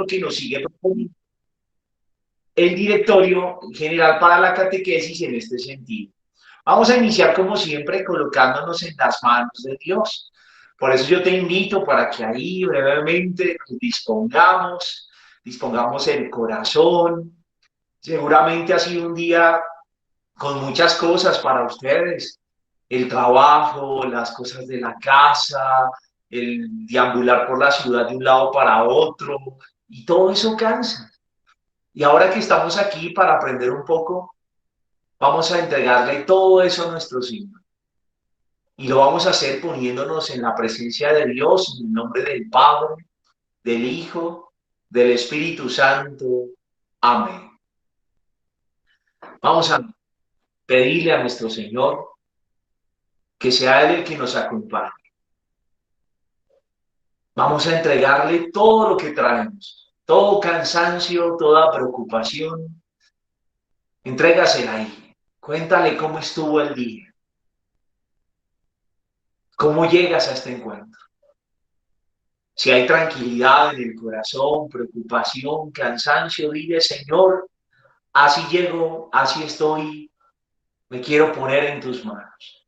lo que nos sigue proponiendo el directorio general para la catequesis en este sentido. Vamos a iniciar como siempre colocándonos en las manos de Dios. Por eso yo te invito para que ahí brevemente nos dispongamos el corazón. Seguramente ha sido un día con muchas cosas para ustedes. El trabajo, las cosas de la casa, el deambular por la ciudad de un lado para otro, y todo eso cansa. Y ahora que estamos aquí para aprender un poco, vamos a entregarle todo eso a nuestro Señor. Y lo vamos a hacer poniéndonos en la presencia de Dios, en el nombre del Padre, del Hijo, del Espíritu Santo. Amén. Vamos a pedirle a nuestro Señor que sea Él el que nos acompañe. Vamos a entregarle todo lo que traemos, todo cansancio, toda preocupación. Entrégasela ahí. Cuéntale cómo estuvo el día, cómo llegas a este encuentro. Si hay tranquilidad en el corazón, preocupación, cansancio, dile, Señor, así llego, así estoy, me quiero poner en tus manos.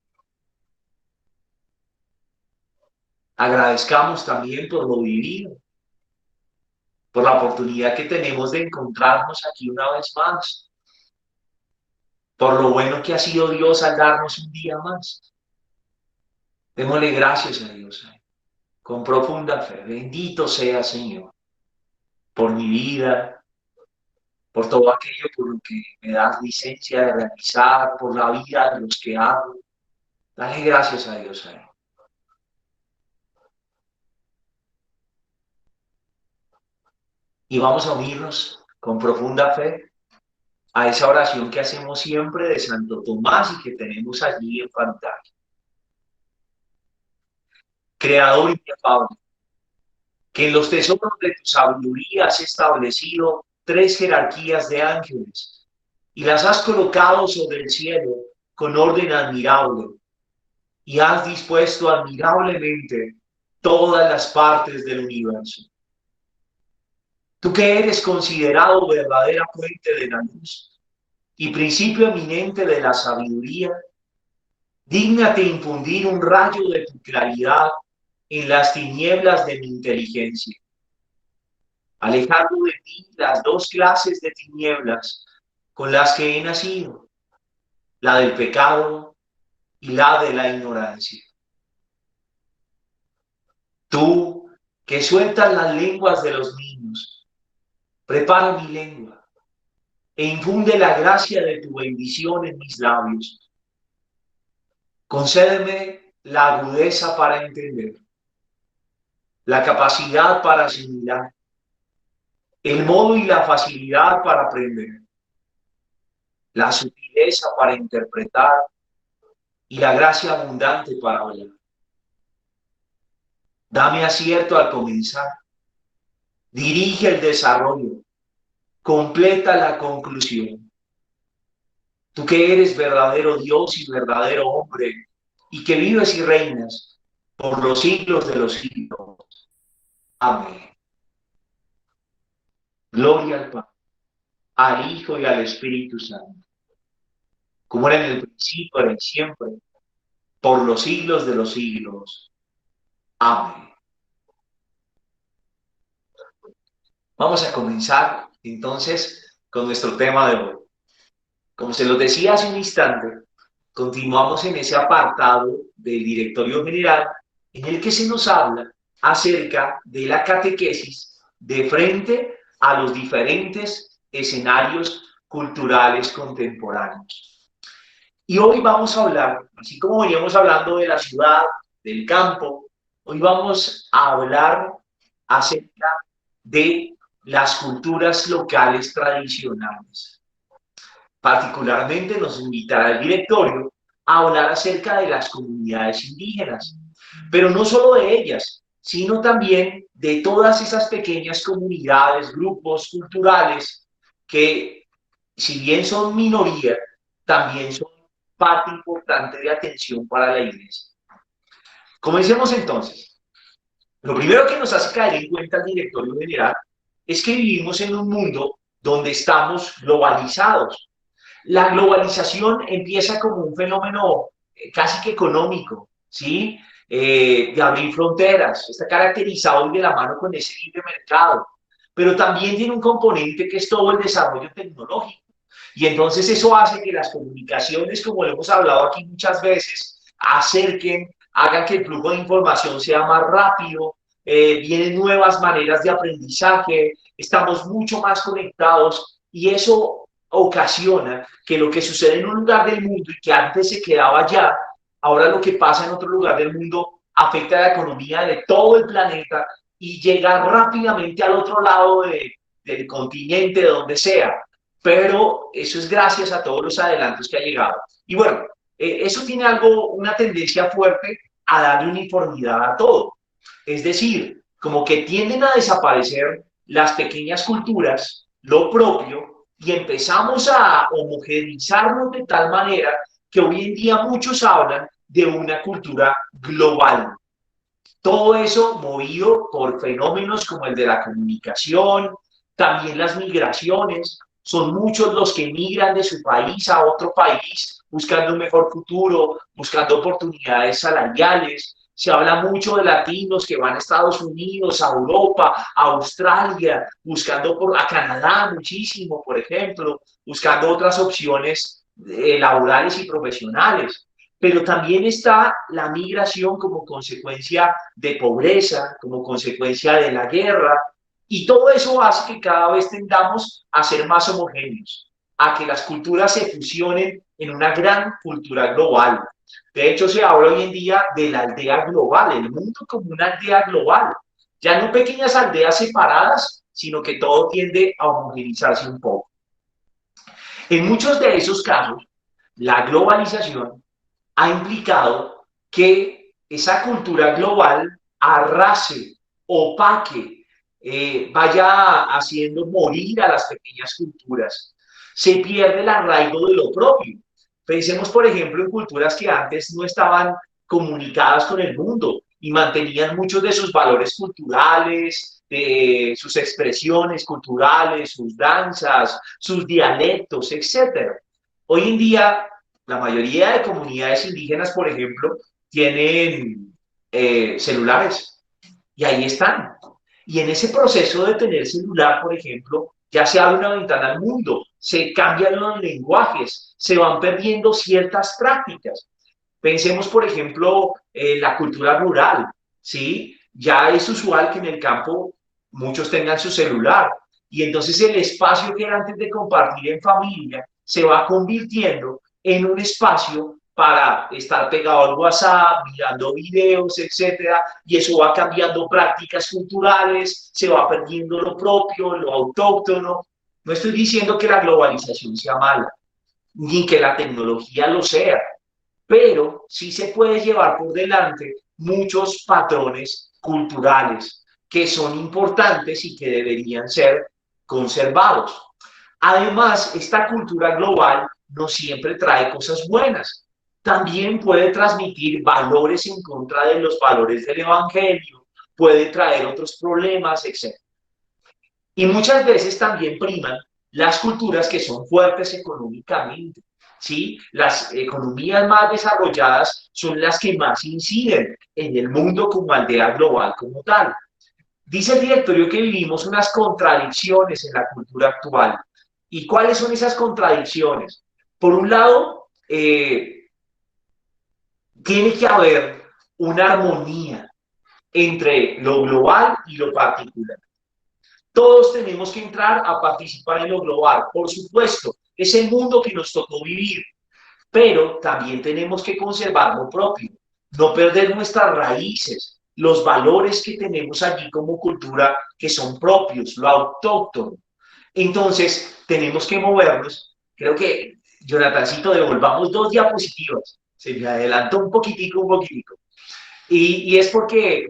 Agradezcamos también por lo vivido, por la oportunidad que tenemos de encontrarnos aquí una vez más, por lo bueno que ha sido Dios al darnos un día más. Démosle gracias a Dios con profunda fe. Bendito sea, Señor, por mi vida, por todo aquello por lo que me das licencia de realizar, por la vida de los que amo. Dale gracias a Dios ahí. Y vamos a unirnos con profunda fe a esa oración que hacemos siempre de Santo Tomás y que tenemos allí en pantalla. Creador inefable, que en los tesoros de tu sabiduría has establecido tres jerarquías de ángeles y las has colocado sobre el cielo con orden admirable y has dispuesto admirablemente todas las partes del universo. Tú que eres considerado verdadera fuente de la luz y principio eminente de la sabiduría, dígnate infundir un rayo de tu claridad en las tinieblas de mi inteligencia, alejando de mí las dos clases de tinieblas con las que he nacido, la del pecado y la de la ignorancia. Tú que sueltas las lenguas de los niños, prepara mi lengua e infunde la gracia de tu bendición en mis labios. Concédeme la agudeza para entender, la capacidad para asimilar, el modo y la facilidad para aprender, la sutileza para interpretar y la gracia abundante para hablar. Dame acierto al comenzar, dirige el desarrollo, completa la conclusión. Tú que eres verdadero Dios y verdadero hombre, y que vives y reinas por los siglos de los siglos. Amén. Gloria al Padre, al Hijo y al Espíritu Santo, como era en el principio, ahora y siempre, por los siglos de los siglos. Amén. Vamos a comenzar entonces con nuestro tema de hoy. Como se lo decía hace un instante, continuamos en ese apartado del directorio general en el que se nos habla acerca de la catequesis de frente a los diferentes escenarios culturales contemporáneos. Y hoy vamos a hablar, así como veníamos hablando de la ciudad, del campo, hoy vamos a hablar acerca de las culturas locales tradicionales. Particularmente nos invitará el directorio a hablar acerca de las comunidades indígenas, pero no solo de ellas, sino también de todas esas pequeñas comunidades, grupos culturales que, si bien son minoría, también son parte importante de atención para la Iglesia. Comencemos entonces. Lo primero que nos hace caer en cuenta el directorio general es que vivimos en un mundo donde estamos globalizados. La globalización empieza como un fenómeno casi que económico, ¿sí? De abrir fronteras, está caracterizado de la mano con ese libre mercado, pero también tiene un componente que es todo el desarrollo tecnológico. Y entonces eso hace que las comunicaciones, como lo hemos hablado aquí muchas veces, acerquen, hagan que el flujo de información sea más rápido, vienen nuevas maneras de aprendizaje, estamos mucho más conectados y eso ocasiona que lo que sucede en un lugar del mundo y que antes se quedaba allá, ahora lo que pasa en otro lugar del mundo afecta a la economía de todo el planeta y llega rápidamente al otro lado del continente, de donde sea. Pero eso es gracias a todos los adelantos que ha llegado. Y bueno, eso tiene algo, una tendencia fuerte a darle uniformidad a todo. Es decir, como que tienden a desaparecer las pequeñas culturas, lo propio, y empezamos a homogeneizarnos de tal manera que hoy en día muchos hablan de una cultura global. Todo eso movido por fenómenos como el de la comunicación, también las migraciones. Son muchos los que migran de su país a otro país buscando un mejor futuro, buscando oportunidades salariales. Se habla mucho de latinos que van a Estados Unidos, a Europa, a Australia, buscando a Canadá muchísimo, por ejemplo, buscando otras opciones laborales y profesionales. Pero también está la migración como consecuencia de pobreza, como consecuencia de la guerra, y todo eso hace que cada vez tendamos a ser más homogéneos, a que las culturas se fusionen en una gran cultura global. De hecho, se habla hoy en día de la aldea global, el mundo como una aldea global, ya no pequeñas aldeas separadas, sino que todo tiende a homogeneizarse un poco. En muchos de esos casos, la globalización ha implicado que esa cultura global arrase, opaque, vaya haciendo morir a las pequeñas culturas. Se pierde el arraigo de lo propio. Pensemos, por ejemplo, en culturas que antes no estaban comunicadas con el mundo y mantenían muchos de sus valores culturales, de sus expresiones culturales, sus danzas, sus dialectos, etcétera. Hoy en día la mayoría de comunidades indígenas, por ejemplo, tienen celulares y ahí están. Y en ese proceso de tener celular, por ejemplo, ya se abre una ventana al mundo, se cambian los lenguajes, se van perdiendo ciertas prácticas. Pensemos, por ejemplo, en la cultura rural, ¿sí? Ya es usual que en el campo muchos tengan su celular y entonces el espacio que era antes de compartir en familia se va convirtiendo en un espacio para estar pegado al WhatsApp, mirando videos, etcétera, y eso va cambiando prácticas culturales, se va perdiendo lo propio, lo autóctono. No estoy diciendo que la globalización sea mala, ni que la tecnología lo sea, pero sí se puede llevar por delante muchos patrones culturales que son importantes y que deberían ser conservados. Además, esta cultura global no siempre trae cosas buenas. También puede transmitir valores en contra de los valores del Evangelio, puede traer otros problemas, etc. Y muchas veces también priman las culturas que son fuertes económicamente. ¿Sí? Las economías más desarrolladas son las que más inciden en el mundo como aldea global como tal. Dice el directorio que vivimos unas contradicciones en la cultura actual. ¿Y cuáles son esas contradicciones? Por un lado, tiene que haber una armonía entre lo global y lo particular. Todos tenemos que entrar a participar en lo global, por supuesto, es el mundo que nos tocó vivir, pero también tenemos que conservar lo propio, no perder nuestras raíces, los valores que tenemos allí como cultura que son propios, lo autóctono. Entonces, tenemos que movernos. Creo que, Jonathancito, devolvamos dos diapositivas. Se me adelantó un poquitico, un poquitico. Y es porque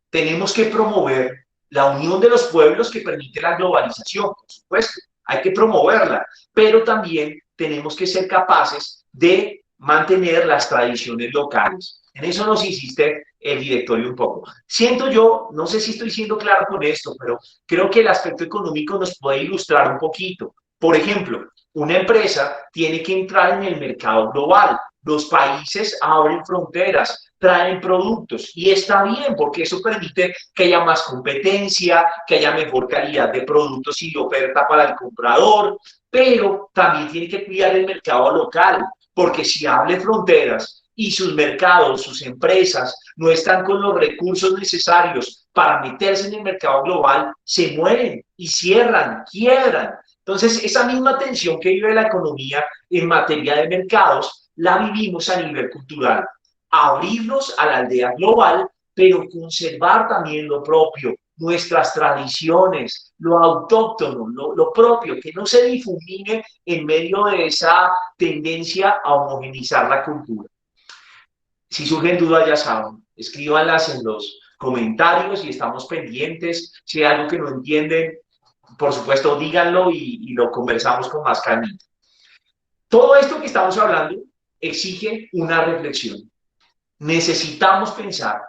tenemos que promover la unión de los pueblos que permite la globalización, por supuesto, hay que promoverla, pero también tenemos que ser capaces de mantener las tradiciones locales. En eso nos insiste el directorio un poco. Siento yo, no sé si estoy siendo claro con esto, pero creo que el aspecto económico nos puede ilustrar un poquito. Por ejemplo, una empresa tiene que entrar en el mercado global. Los países abren fronteras, traen productos y está bien porque eso permite que haya más competencia, que haya mejor calidad de productos y de oferta para el comprador, pero también tiene que cuidar el mercado local, porque si abre fronteras y sus mercados, sus empresas no están con los recursos necesarios para meterse en el mercado global, se mueren y cierran, quiebran. Entonces, esa misma tensión que vive la economía en materia de mercados, la vivimos a nivel cultural. Abrirnos a la aldea global, pero conservar también lo propio, nuestras tradiciones, lo autóctono, lo propio, que no se difumine en medio de esa tendencia a homogenizar la cultura. Si surgen dudas, ya saben, escríbanlas en los comentarios y estamos pendientes. Si hay algo que no entienden, por supuesto, díganlo y lo conversamos con más calma. Todo esto que estamos hablando exige una reflexión. Necesitamos pensar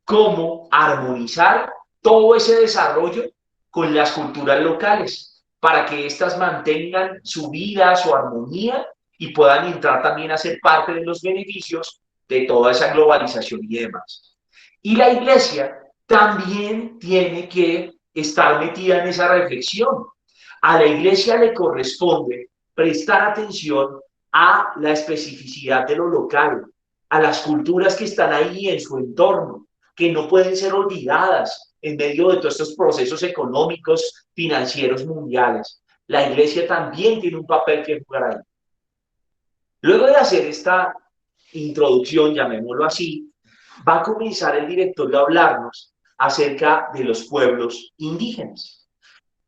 cómo armonizar todo ese desarrollo con las culturas locales para que éstas mantengan su vida, su armonía y puedan entrar también a ser parte de los beneficios de toda esa globalización y demás. Y la iglesia también tiene que estar metida en esa reflexión. A la iglesia le corresponde prestar atención a la especificidad de lo local, a las culturas que están ahí en su entorno, que no pueden ser olvidadas en medio de todos estos procesos económicos, financieros mundiales. La iglesia también tiene un papel que jugar ahí. Luego de hacer esta introducción, llamémoslo así, va a comenzar el directorio a hablarnos acerca de los pueblos indígenas.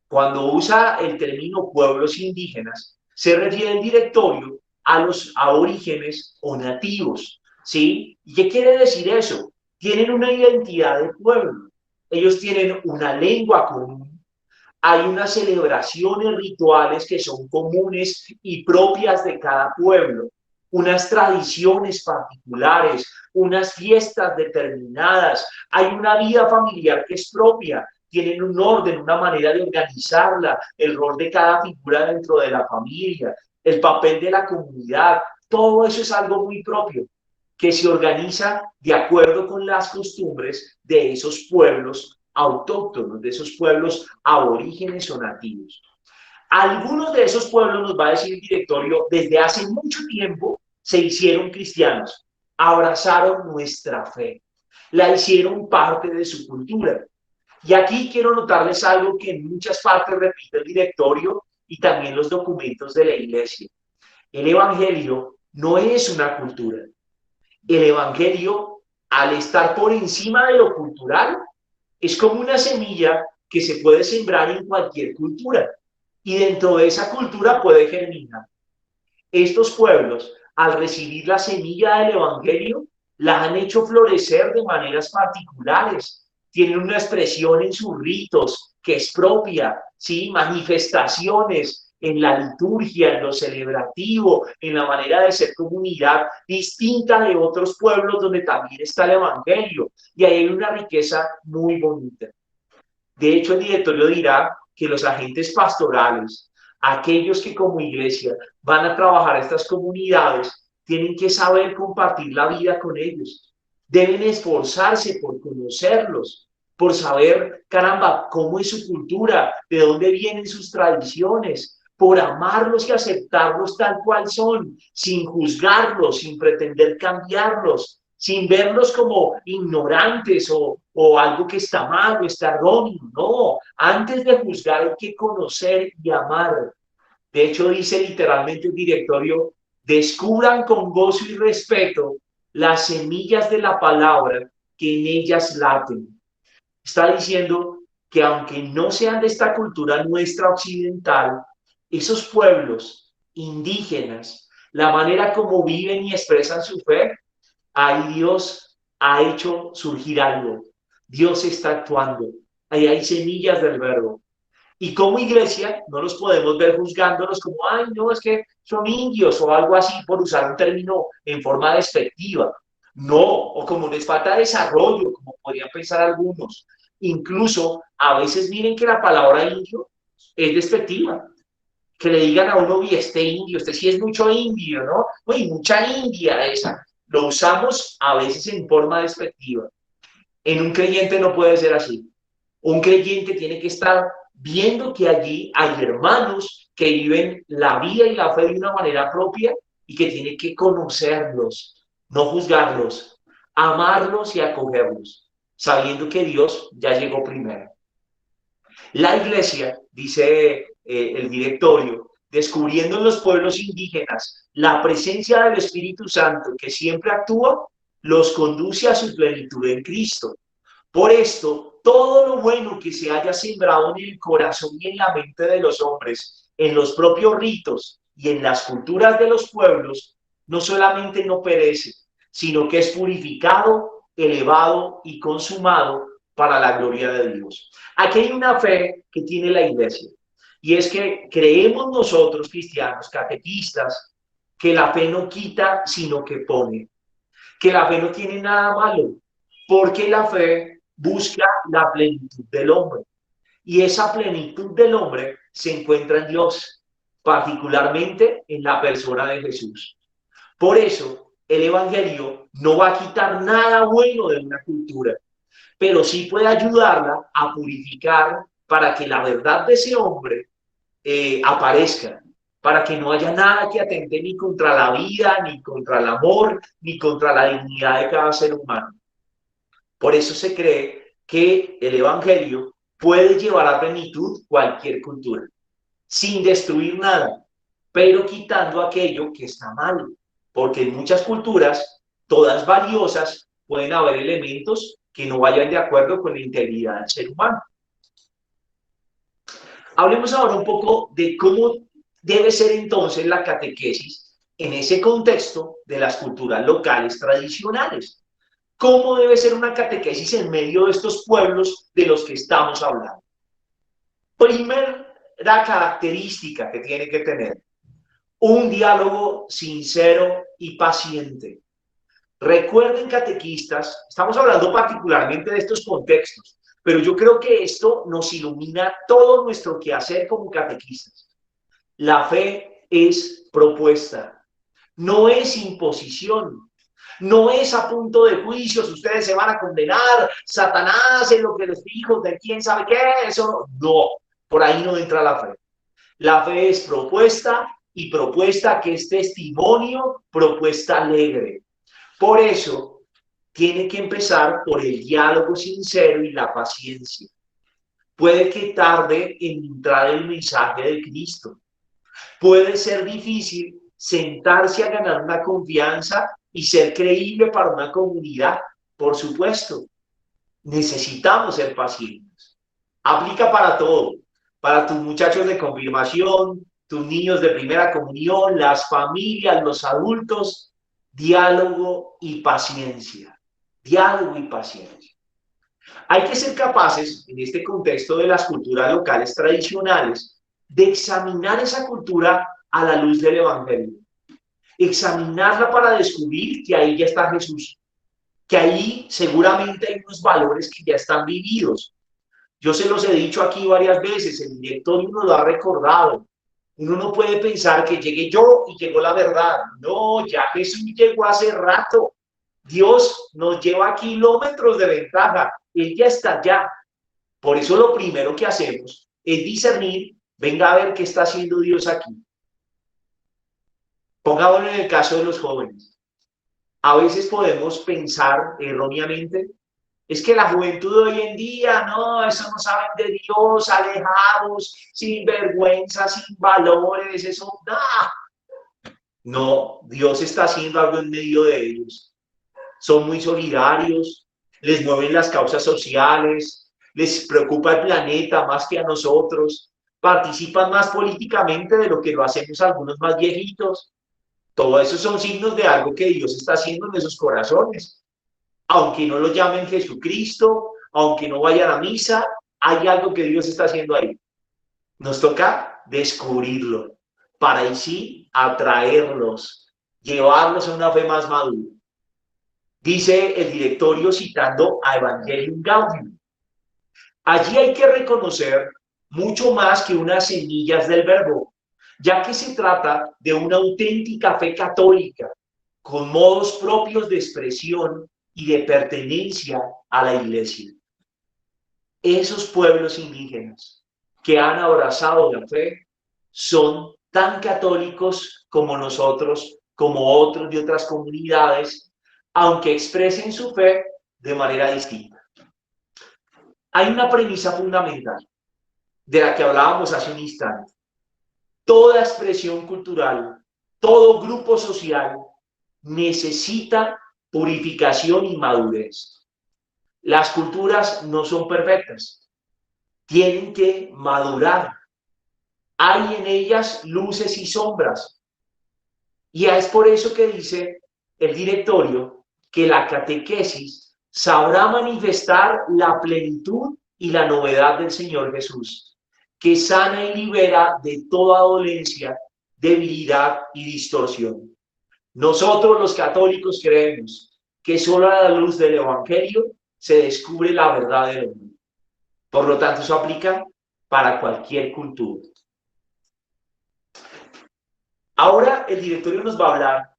Cuando usa el término pueblos indígenas, se refiere el directorio a los aborígenes o nativos, ¿sí? ¿Y qué quiere decir eso? Tienen una identidad de pueblo, ellos tienen una lengua común, hay unas celebraciones rituales que son comunes y propias de cada pueblo, unas tradiciones particulares, unas fiestas determinadas, hay una vida familiar que es propia, tienen un orden, una manera de organizarla, el rol de cada figura dentro de la familia, el papel de la comunidad, todo eso es algo muy propio que se organiza de acuerdo con las costumbres de esos pueblos autóctonos, de esos pueblos aborígenes o nativos. Algunos de esos pueblos, nos va a decir el directorio, desde hace mucho tiempo se hicieron cristianos, abrazaron nuestra fe, la hicieron parte de su cultura. Y aquí quiero notarles algo que en muchas partes repite el directorio y también los documentos de la iglesia. El evangelio no es una cultura. El evangelio, al estar por encima de lo cultural, es como una semilla que se puede sembrar en cualquier cultura y dentro de esa cultura puede germinar. Estos pueblos, al recibir la semilla del evangelio, la han hecho florecer de maneras particulares. Tienen una expresión en sus ritos que es propia, ¿sí? Manifestaciones en la liturgia, en lo celebrativo, en la manera de ser comunidad distinta de otros pueblos donde también está el evangelio. Y ahí hay una riqueza muy bonita. De hecho, el directorio dirá que los agentes pastorales, aquellos que como iglesia van a trabajar a estas comunidades, tienen que saber compartir la vida con ellos. Deben esforzarse por conocerlos, por saber, caramba, cómo es su cultura, de dónde vienen sus tradiciones, por amarlos y aceptarlos tal cual son, sin juzgarlos, sin pretender cambiarlos, sin verlos como ignorantes o algo que está mal o está erróneo. No, antes de juzgar hay que conocer y amar. De hecho, dice literalmente el directorio, descubran con gozo y respeto las semillas de la palabra que en ellas laten. Está diciendo que aunque no sean de esta cultura nuestra occidental, esos pueblos indígenas, la manera como viven y expresan su fe, ahí Dios ha hecho surgir algo. Dios está actuando. Ahí hay semillas del verbo. Y como iglesia no los podemos ver juzgándolos como, ay, no, es que son indios o algo así, por usar un término en forma despectiva. No, o como les falta desarrollo, como podrían pensar algunos. Incluso a veces miren que la palabra indio es despectiva. Que le digan a uno, y este indio, este sí es mucho indio, ¿no? Uy, mucha india esa. Lo usamos a veces en forma despectiva. En un creyente no puede ser así. Un creyente tiene que estar viendo que allí hay hermanos que viven la vida y la fe de una manera propia y que tiene que conocerlos, no juzgarlos, amarlos y acogerlos, sabiendo que Dios ya llegó primero. La iglesia, dice el directorio, descubriendo en los pueblos indígenas la presencia del Espíritu Santo que siempre actúa, los conduce a su plenitud en Cristo. Por esto, todo lo bueno que se haya sembrado en el corazón y en la mente de los hombres, en los propios ritos y en las culturas de los pueblos, no solamente no perece, sino que es purificado, elevado y consumado para la gloria de Dios. Aquí hay una fe que tiene la iglesia, y es que creemos nosotros, cristianos, catequistas, que la fe no quita, sino que pone, que la fe no tiene nada malo, porque la fe busca la plenitud del hombre. Y esa plenitud del hombre se encuentra en Dios, particularmente en la persona de Jesús. Por eso, el Evangelio no va a quitar nada bueno de una cultura, pero sí puede ayudarla a purificar para que la verdad de ese hombre aparezca, para que no haya nada que atente ni contra la vida, ni contra el amor, ni contra la dignidad de cada ser humano. Por eso se cree que el Evangelio puede llevar a plenitud cualquier cultura, sin destruir nada, pero quitando aquello que está mal. Porque en muchas culturas, todas valiosas, pueden haber elementos que no vayan de acuerdo con la integridad del ser humano. Hablemos ahora un poco de cómo debe ser entonces la catequesis en ese contexto de las culturas locales tradicionales. ¿Cómo debe ser una catequesis en medio de estos pueblos de los que estamos hablando? Primera característica que tiene que tener, un diálogo sincero y paciente. Recuerden, catequistas, estamos hablando particularmente de estos contextos, pero yo creo que esto nos ilumina todo nuestro quehacer como catequistas. La fe es propuesta, no es imposición, no es a punto de juicios, ustedes se van a condenar, Satanás es lo que les dijo, de quién sabe qué, eso no, por ahí no entra la fe. La fe es propuesta y propuesta que es testimonio, propuesta alegre. Por eso tiene que empezar por el diálogo sincero y la paciencia. Puede que tarde en entrar el mensaje de Cristo. Puede ser difícil sentarse a ganar una confianza y ser creíble para una comunidad. Por supuesto, necesitamos ser pacientes. Aplica para todo, para tus muchachos de confirmación, tus niños de primera comunión, las familias, los adultos, diálogo y paciencia. Diálogo y paciencia. Hay que ser capaces, en este contexto de las culturas locales tradicionales, de examinar esa cultura a la luz del Evangelio. Examinarla para descubrir que ahí ya está Jesús, que ahí seguramente hay unos valores que ya están vividos. Yo se los he dicho aquí varias veces, el directorio nos lo ha recordado. Uno no puede pensar que llegué yo y llegó la verdad. No, ya Jesús llegó hace rato. Dios nos lleva kilómetros de ventaja. Él ya está allá. Por eso lo primero que hacemos es discernir, venga a ver qué está haciendo Dios aquí. Pongámoslo en el caso de los jóvenes. A veces podemos pensar erróneamente, es que la juventud de hoy en día, no, eso no saben de Dios, alejados, sin vergüenza, sin valores, eso, no, Dios está haciendo algo en medio de ellos. Son muy solidarios, les mueven las causas sociales, les preocupa el planeta más que a nosotros, participan más políticamente de lo que lo hacemos algunos más viejitos. Todo eso son signos de algo que Dios está haciendo en esos corazones. Aunque no lo llamen Jesucristo, aunque no vayan a misa, hay algo que Dios está haciendo ahí. Nos toca descubrirlo para ahí sí atraerlos, llevarlos a una fe más madura. Dice el directorio citando a Evangelium Gaudium. Allí hay que reconocer mucho más que unas semillas del verbo, ya que se trata de una auténtica fe católica, con modos propios de expresión y de pertenencia a la iglesia. Esos pueblos indígenas que han abrazado la fe son tan católicos como nosotros, como otros de otras comunidades, aunque expresen su fe de manera distinta. Hay una premisa fundamental de la que hablábamos hace un instante. Toda expresión cultural, todo grupo social necesita purificación y madurez. Las culturas no son perfectas, tienen que madurar. Hay en ellas luces y sombras. Y es por eso que dice el directorio que la catequesis sabrá manifestar la plenitud y la novedad del Señor Jesús, que sana y libera de toda dolencia, debilidad y distorsión. Nosotros los católicos creemos que solo a la luz del Evangelio se descubre la verdad del hombre. Por lo tanto, eso aplica para cualquier cultura. Ahora el directorio nos va a hablar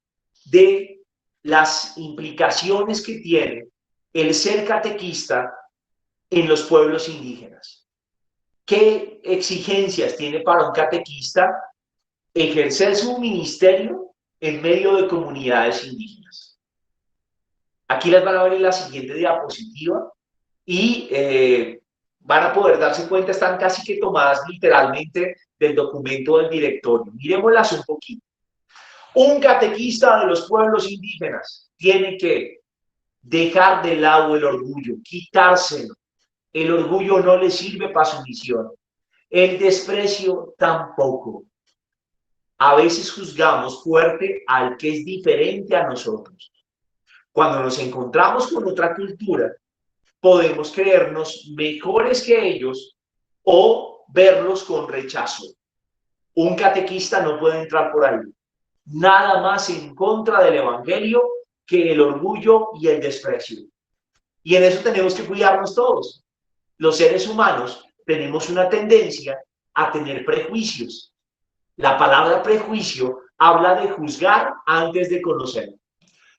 de las implicaciones que tiene el ser catequista en los pueblos indígenas. ¿Qué exigencias tiene para un catequista ejercer su ministerio en medio de comunidades indígenas? Aquí las van a ver en la siguiente diapositiva y van a poder darse cuenta, están casi que tomadas literalmente del documento del directorio. Miremoslas un poquito. Un catequista de los pueblos indígenas tiene que dejar de lado el orgullo, quitárselo. El orgullo no le sirve para su misión. El desprecio tampoco. A veces juzgamos fuerte al que es diferente a nosotros. Cuando nos encontramos con otra cultura, podemos creernos mejores que ellos o verlos con rechazo. Un catequista no puede entrar por ahí. Nada más en contra del Evangelio que el orgullo y el desprecio. Y en eso tenemos que cuidarnos todos. Los seres humanos tenemos una tendencia a tener prejuicios. La palabra prejuicio habla de juzgar antes de conocer.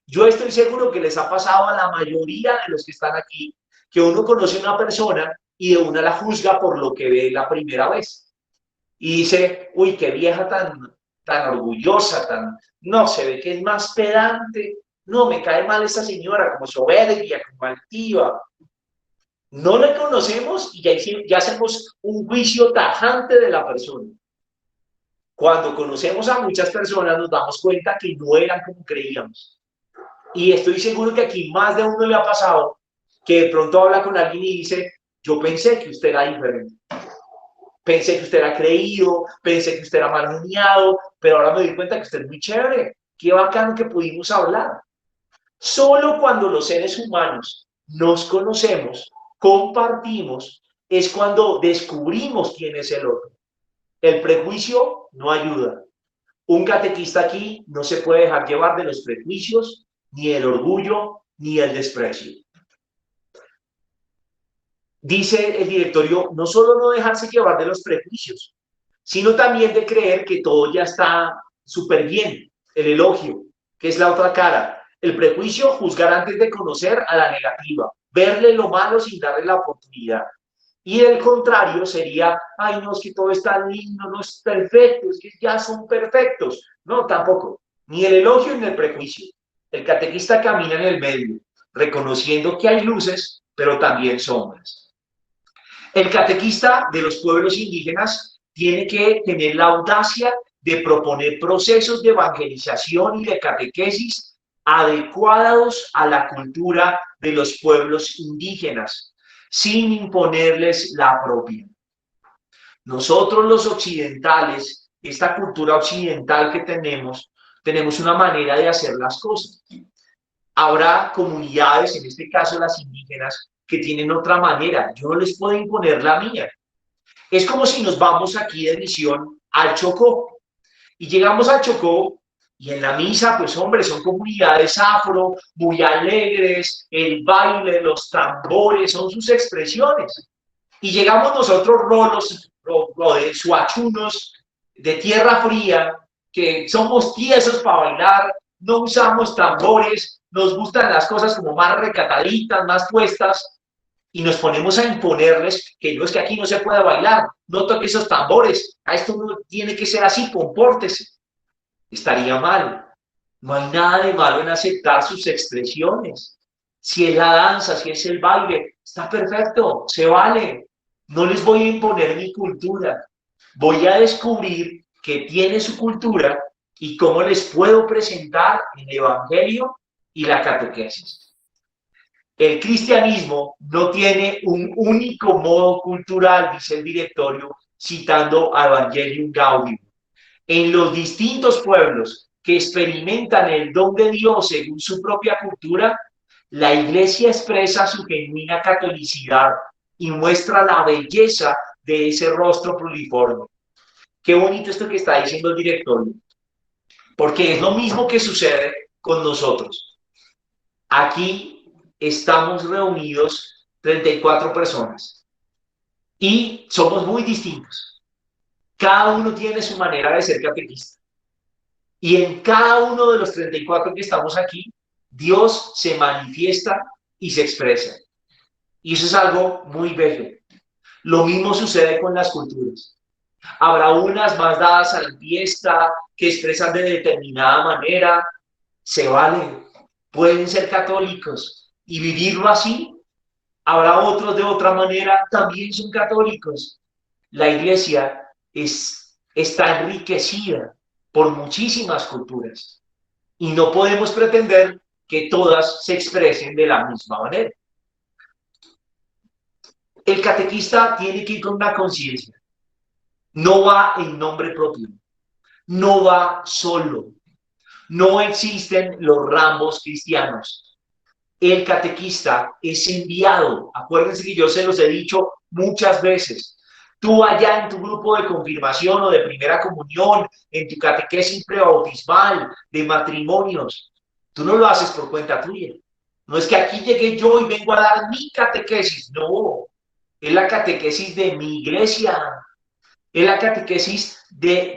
Yo estoy seguro que les ha pasado a la mayoría de los que están aquí, que uno conoce a una persona y de una la juzga por lo que ve la primera vez. Y dice, uy, qué vieja tan orgullosa, no, se ve que es más pedante, no, me cae mal esta señora, como soberbia, como altiva. No la conocemos y ya hacemos un juicio tajante de la persona. Cuando conocemos a muchas personas nos damos cuenta que no eran como creíamos. Y estoy seguro que aquí más de uno le ha pasado que de pronto habla con alguien y dice, yo pensé que usted era diferente. Pensé que usted era creído, pensé que usted era malgeniado, pero ahora me doy cuenta que usted es muy chévere. Qué bacano que pudimos hablar. Solo cuando los seres humanos nos conocemos, compartimos, es cuando descubrimos quién es el otro. El prejuicio no ayuda. Un catequista aquí no se puede dejar llevar de los prejuicios, ni el orgullo, ni el desprecio. Dice el directorio, no solo no dejarse llevar de los prejuicios, sino también de creer que todo ya está súper bien. El elogio, que es la otra cara. El prejuicio, juzgar antes de conocer a la negativa, verle lo malo sin darle la oportunidad. Y el contrario sería, ay, no, es que todo está lindo, no es perfecto, es que ya son perfectos. No, tampoco. Ni el elogio ni el prejuicio. El catequista camina en el medio, reconociendo que hay luces, pero también sombras. El catequista de los pueblos indígenas tiene que tener la audacia de proponer procesos de evangelización y de catequesis adecuados a la cultura de los pueblos indígenas, sin imponerles la propia. Nosotros los occidentales, esta cultura occidental que tenemos una manera de hacer las cosas. Habrá comunidades, en este caso las indígenas, que tienen otra manera. Yo no les puedo imponer la mía. Es como si nos vamos aquí de misión al Chocó y llegamos al Chocó y en la misa, pues hombre, son comunidades afro, muy alegres, el baile, los tambores, son sus expresiones. Y llegamos nosotros rolos, o de suachunos, de tierra fría, que somos tiesos para bailar, no usamos tambores, nos gustan las cosas como más recataditas, más puestas, y nos ponemos a imponerles que no es que aquí no se pueda bailar, no toque esos tambores, a esto no tiene que ser así, compórtese. Estaría mal. No hay nada de malo en aceptar sus expresiones. Si es la danza, si es el baile, está perfecto, se vale. No les voy a imponer mi cultura. Voy a descubrir qué tiene su cultura y cómo les puedo presentar el Evangelio y la catequesis. El cristianismo no tiene un único modo cultural, dice el directorio, citando a Evangelium Gaudium. En los distintos pueblos que experimentan el don de Dios según su propia cultura, la Iglesia expresa su genuina catolicidad y muestra la belleza de ese rostro pluriforme. Qué bonito esto que está diciendo el directorio, porque es lo mismo que sucede con nosotros. Aquí estamos reunidos 34 personas y somos muy distintos. Cada uno tiene su manera de ser catequista. Y en cada uno de los 34 que estamos aquí, Dios se manifiesta y se expresa. Y eso es algo muy bello. Lo mismo sucede con las culturas. Habrá unas más dadas a la fiesta, que expresan de determinada manera, se valen, pueden ser católicos y vivirlo así. Habrá otros de otra manera, también son católicos. La iglesia está enriquecida por muchísimas culturas y no podemos pretender que todas se expresen de la misma manera. El catequista tiene que ir con una conciencia. No va en nombre propio, no va solo, no existen los ramos cristianos. El catequista es enviado. Acuérdense que yo se los he dicho muchas veces. Tú allá en tu grupo de confirmación o de primera comunión, en tu catequesis prebautismal, de matrimonios, tú no lo haces por cuenta tuya. No es que aquí llegué yo y vengo a dar mi catequesis. No, es la catequesis de mi iglesia. Es la catequesis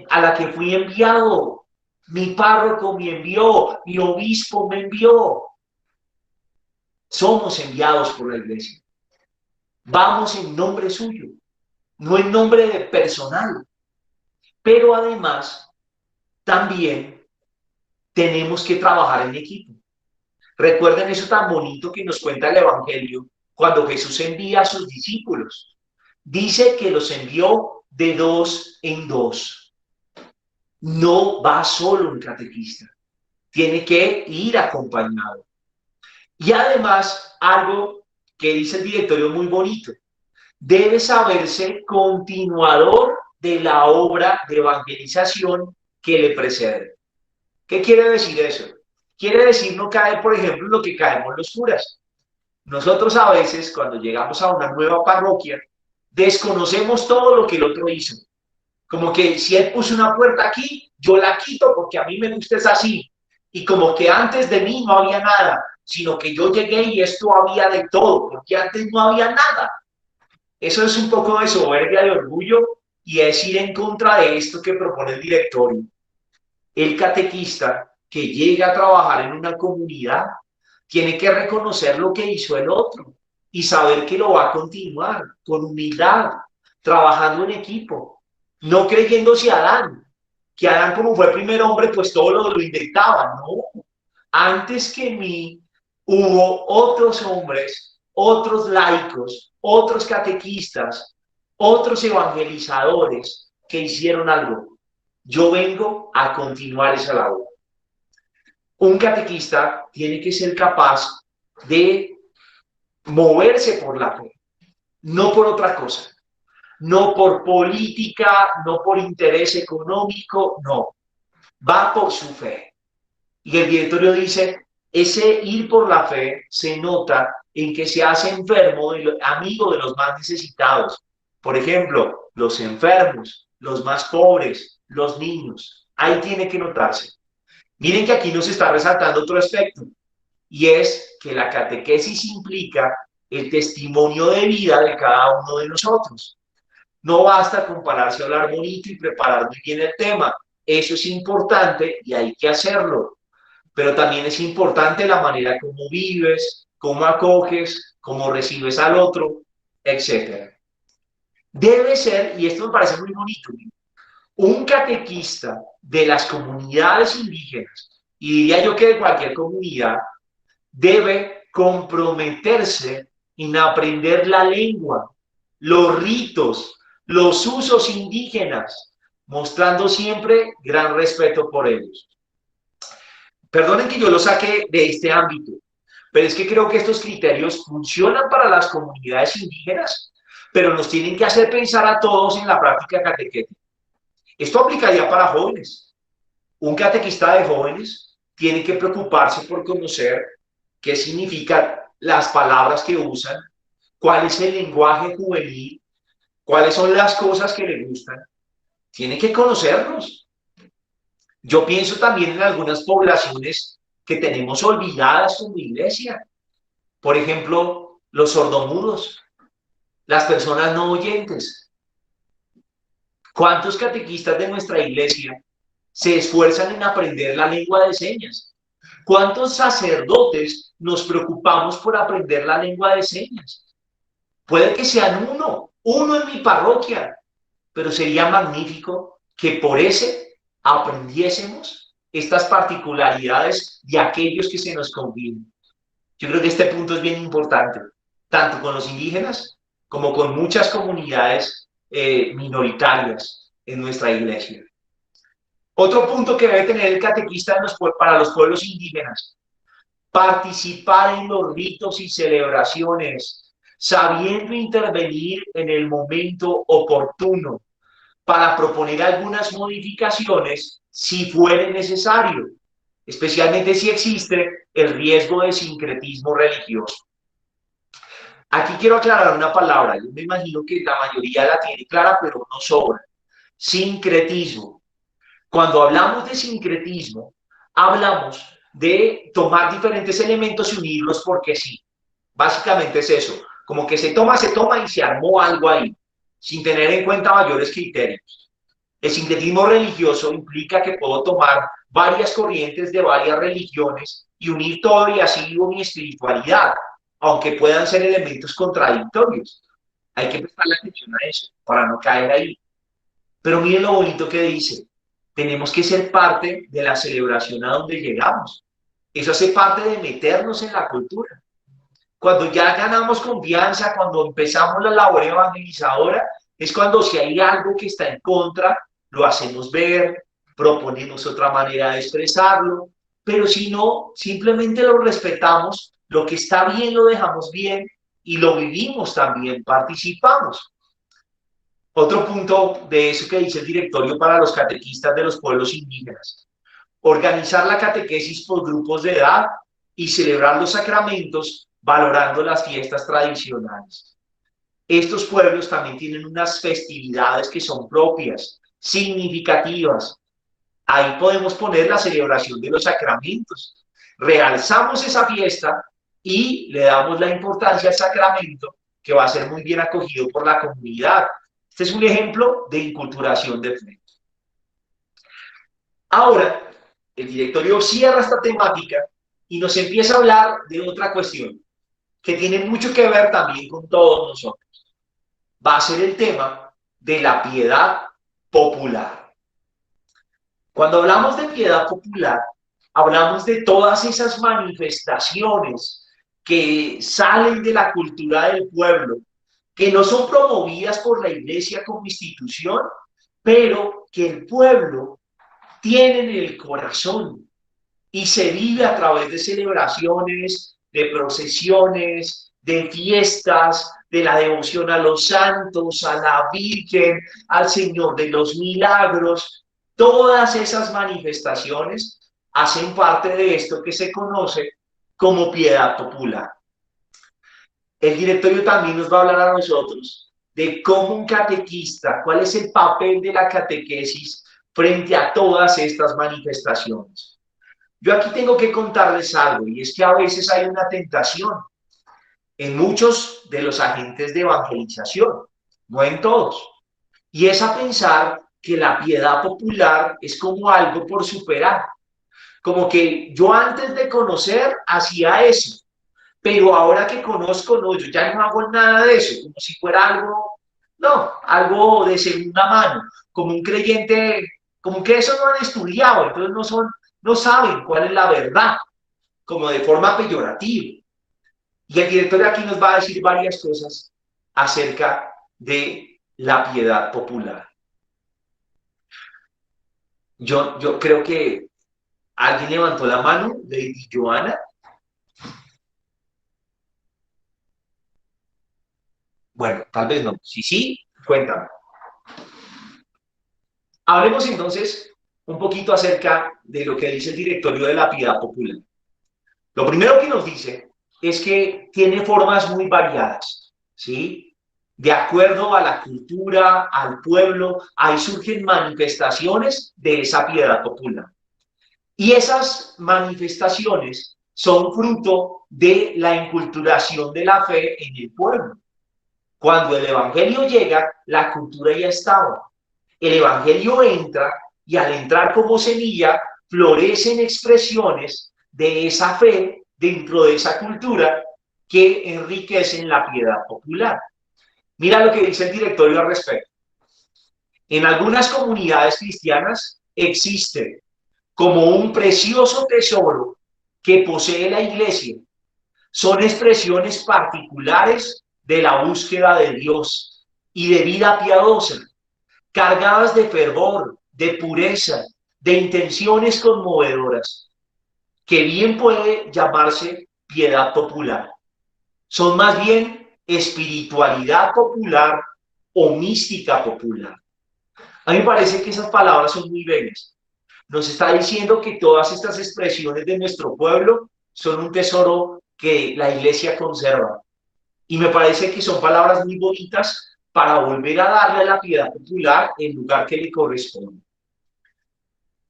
a la que fui enviado. Mi párroco me envió, mi obispo me envió. Somos enviados por la iglesia. Vamos en nombre suyo, no en nombre de personal. Pero además, también tenemos que trabajar en equipo. Recuerden eso tan bonito que nos cuenta el Evangelio cuando Jesús envía a sus discípulos. Dice que los envió de dos en dos. No va solo un catequista, tiene que ir acompañado. Y además, algo que dice el directorio muy bonito, debe saberse continuador de la obra de evangelización que le precede. ¿Qué quiere decir eso? Quiere decir no caer, por ejemplo, en lo que caemos los curas. Nosotros a veces, cuando llegamos a una nueva parroquia, desconocemos todo lo que el otro hizo. Como que si él puso una puerta aquí, yo la quito porque a mí me gusta es así. Y como que antes de mí no había nada, sino que yo llegué y esto había de todo, porque antes no había nada. Eso es un poco de soberbia, de orgullo, y es ir en contra de esto que propone el directorio. El catequista que llega a trabajar en una comunidad tiene que reconocer lo que hizo el otro y saber que lo va a continuar con humildad, trabajando en equipo, no creyéndose Adán, que Adán como fue el primer hombre, pues todo lo inventaba. No, antes que mí hubo otros hombres, otros laicos, otros catequistas, otros evangelizadores que hicieron algo. Yo vengo a continuar esa labor. Un catequista tiene que ser capaz de moverse por la fe, no por otra cosa, no por política, no por interés económico, no, va por su fe. Y el directorio dice, ese ir por la fe se nota en que se hace enfermo, amigo de los más necesitados. Por ejemplo, los enfermos, los más pobres, los niños. Ahí tiene que notarse. Miren que aquí nos está resaltando otro aspecto, y es que la catequesis implica el testimonio de vida de cada uno de nosotros. No basta con pararse a hablar bonito y preparar muy bien el tema. Eso es importante y hay que hacerlo. Pero también es importante la manera como vives, cómo acoges, cómo recibes al otro, etcétera. Debe ser, y esto me parece muy bonito, un catequista de las comunidades indígenas, y diría yo que de cualquier comunidad, debe comprometerse en aprender la lengua, los ritos, los usos indígenas, mostrando siempre gran respeto por ellos. Perdonen que yo lo saque de este ámbito, pero es que creo que estos criterios funcionan para las comunidades indígenas, pero nos tienen que hacer pensar a todos en la práctica catequética. Esto aplicaría para jóvenes. Un catequista de jóvenes tiene que preocuparse por conocer qué significan las palabras que usan, cuál es el lenguaje juvenil, cuáles son las cosas que le gustan. Tiene que conocerlos. Yo pienso también en algunas poblaciones que tenemos olvidadas como iglesia. Por ejemplo, los sordomudos, las personas no oyentes. ¿Cuántos catequistas de nuestra iglesia se esfuerzan en aprender la lengua de señas? ¿Cuántos sacerdotes nos preocupamos por aprender la lengua de señas? Puede que sean uno en mi parroquia, pero sería magnífico que por ese aprendiésemos estas particularidades de aquellos que se nos conviven. Yo creo que este punto es bien importante, tanto con los indígenas como con muchas comunidades minoritarias en nuestra iglesia. Otro punto que debe tener el catequista para los pueblos indígenas: participar en los ritos y celebraciones, sabiendo intervenir en el momento oportuno para proponer algunas modificaciones si fuere necesario, especialmente si existe el riesgo de sincretismo religioso. Aquí quiero aclarar una palabra, yo me imagino que la mayoría la tiene clara, pero no sobra. Sincretismo. Cuando hablamos de sincretismo, hablamos de tomar diferentes elementos y unirlos porque sí. Básicamente es eso, como que se toma y se armó algo ahí, sin tener en cuenta mayores criterios. El sincretismo religioso implica que puedo tomar varias corrientes de varias religiones y unir todo, y así vivo mi espiritualidad, aunque puedan ser elementos contradictorios. Hay que prestarle atención a eso para no caer ahí. Pero miren lo bonito que dice: tenemos que ser parte de la celebración a donde llegamos. Eso hace parte de meternos en la cultura. Cuando ya ganamos confianza, cuando empezamos la labor evangelizadora, es cuando si hay algo que está en contra, lo hacemos ver, proponemos otra manera de expresarlo, pero si no, simplemente lo respetamos, lo que está bien lo dejamos bien y lo vivimos también, participamos. Otro punto de eso que dice el directorio para los catequistas de los pueblos indígenas: organizar la catequesis por grupos de edad y celebrar los sacramentos valorando las fiestas tradicionales. Estos pueblos también tienen unas festividades que son propias, significativas. Ahí podemos poner la celebración de los sacramentos. Realzamos esa fiesta y le damos la importancia al sacramento, que va a ser muy bien acogido por la comunidad. Este es un ejemplo de inculturación de fe. Ahora, el directorio cierra esta temática y nos empieza a hablar de otra cuestión que tiene mucho que ver también con todos nosotros. Va a ser el tema de la piedad popular. Cuando hablamos de piedad popular, hablamos de todas esas manifestaciones que salen de la cultura del pueblo, que no son promovidas por la iglesia como institución, pero que el pueblo tiene en el corazón y se vive a través de celebraciones, de procesiones, de fiestas, de la devoción a los santos, a la Virgen, al Señor de los Milagros. Todas esas manifestaciones hacen parte de esto que se conoce como piedad popular. El directorio también nos va a hablar a nosotros de cómo un catequista, cuál es el papel de la catequesis frente a todas estas manifestaciones. Yo aquí tengo que contarles algo, y es que a veces hay una tentación en muchos de los agentes de evangelización, no en todos, y es a pensar que la piedad popular es como algo por superar, como que yo antes de conocer hacía eso, pero ahora que conozco, no, yo ya no hago nada de eso, como si fuera algo, no, algo de segunda mano, como un creyente, como que eso no han estudiado, entonces no saben cuál es la verdad, como de forma peyorativa. Y el director de aquí nos va a decir varias cosas acerca de la piedad popular. Yo creo que alguien levantó la mano, Lady Joana. Bueno, tal vez no. Si sí, cuéntame. Hablemos entonces un poquito acerca de lo que dice el directorio de la piedad popular. Lo primero que nos dice es que tiene formas muy variadas, ¿sí? De acuerdo a la cultura, al pueblo, ahí surgen manifestaciones de esa piedad popular. Y esas manifestaciones son fruto de la inculturación de la fe en el pueblo. Cuando el evangelio llega, la cultura ya estaba. El evangelio entra y al entrar como semilla, florecen expresiones de esa fe dentro de esa cultura que enriquecen la piedad popular. Mira lo que dice el directorio al respecto. En algunas comunidades cristianas existe como un precioso tesoro que posee la iglesia. Son expresiones particulares de la búsqueda de Dios y de vida piadosa, cargadas de fervor, de pureza, de intenciones conmovedoras, que bien puede llamarse piedad popular. Son más bien espiritualidad popular o mística popular. A mí me parece que esas palabras son muy bellas. Nos está diciendo que todas estas expresiones de nuestro pueblo son un tesoro que la iglesia conserva. Y me parece que son palabras muy bonitas para volver a darle a la piedad popular el lugar que le corresponde.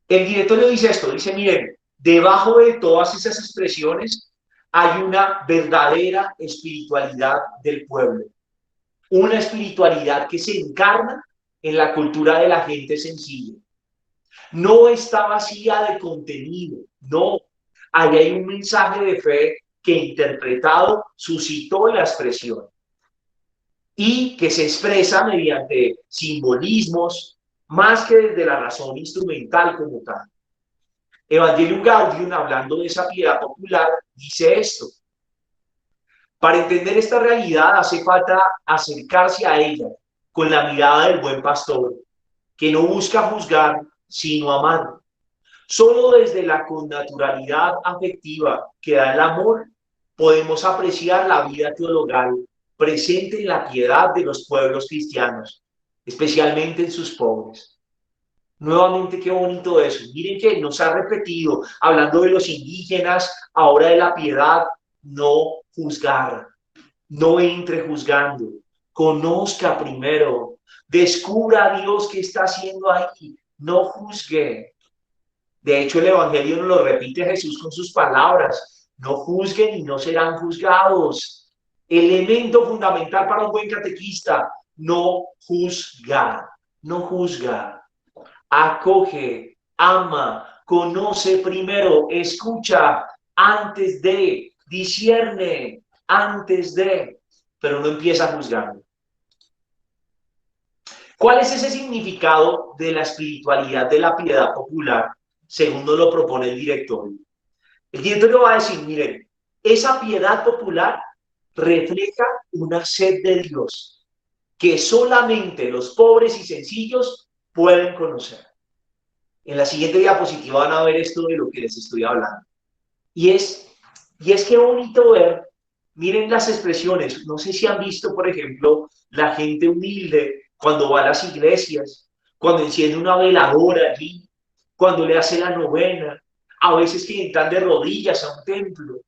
El directorio dice esto, dice, miren, debajo de todas esas expresiones hay una verdadera espiritualidad del pueblo, una espiritualidad que se encarna en la cultura de la gente sencilla. No está vacía de contenido, no. Ahí hay un mensaje de fe que interpretado suscitó la expresión y que se expresa mediante simbolismos más que desde la razón instrumental como tal. Evangelium Gaudium, hablando de esa piedad popular, dice esto. Para entender esta realidad hace falta acercarse a ella con la mirada del buen pastor, que no busca juzgar, sino amar. Solo desde la connaturalidad afectiva que da el amor podemos apreciar la vida teologal presente en la piedad de los pueblos cristianos, especialmente en sus pobres. Nuevamente, qué bonito eso. Miren que nos ha repetido, hablando de los indígenas, ahora de la piedad, no juzgar, no entre juzgando, conozca primero, descubra a Dios que está haciendo ahí, no juzgue. De hecho, el Evangelio nos lo repite Jesús con sus palabras, no juzguen y no serán juzgados. Elemento fundamental para un buen catequista, no juzgar, no juzgar. Acoge, ama, conoce primero, escucha antes de, discierne antes de, pero no empieza a juzgar. ¿Cuál es ese significado de la espiritualidad de la piedad popular, según nos lo propone el directorio? El directorio va a decir, miren, esa piedad popular refleja una sed de Dios que solamente los pobres y sencillos pueden conocer. En la siguiente diapositiva van a ver esto de lo que les estoy hablando. Y es que bonito ver, miren las expresiones, no sé si han visto, por ejemplo, la gente humilde cuando va a las iglesias, cuando enciende una veladora allí, cuando le hace la novena, a veces que entran de rodillas a un templo.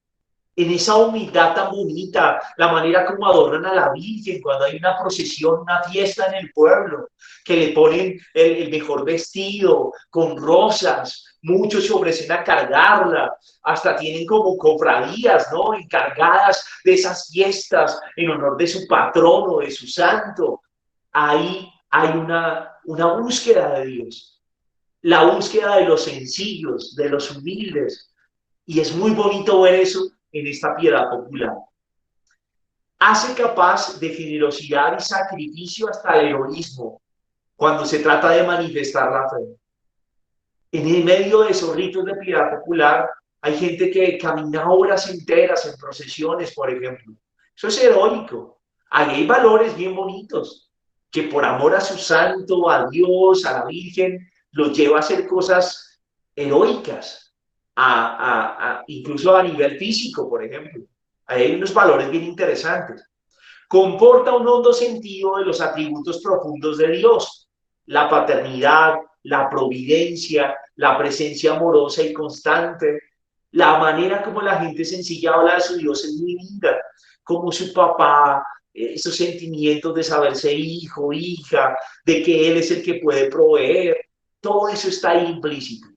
en esa humildad tan bonita, la manera como adornan a la Virgen cuando hay una procesión, una fiesta en el pueblo, que le ponen el mejor vestido, con rosas, muchos se ofrecen a cargarla, hasta tienen como cofradías, ¿no? Encargadas de esas fiestas en honor de su patrono, de su santo. Ahí hay una búsqueda de Dios, la búsqueda de los sencillos, de los humildes, y es muy bonito ver eso en esta piedad popular. Hace capaz de generosidad y sacrificio hasta el heroísmo cuando se trata de manifestar la fe. En el medio de esos ritos de piedad popular hay gente que camina horas enteras en procesiones, por ejemplo. Eso es heroico. Ahí hay valores bien bonitos que por amor a su santo, a Dios, a la Virgen, los lleva a hacer cosas heroicas, incluso a nivel físico, por ejemplo. Ahí hay unos valores bien interesantes. Comporta un hondo sentido de los atributos profundos de Dios, la paternidad, la providencia, la presencia amorosa y constante. La manera como la gente sencilla habla de su Dios es muy linda, como su papá, esos sentimientos de saberse hijo, hija, de que Él es el que puede proveer, todo eso está ahí implícito.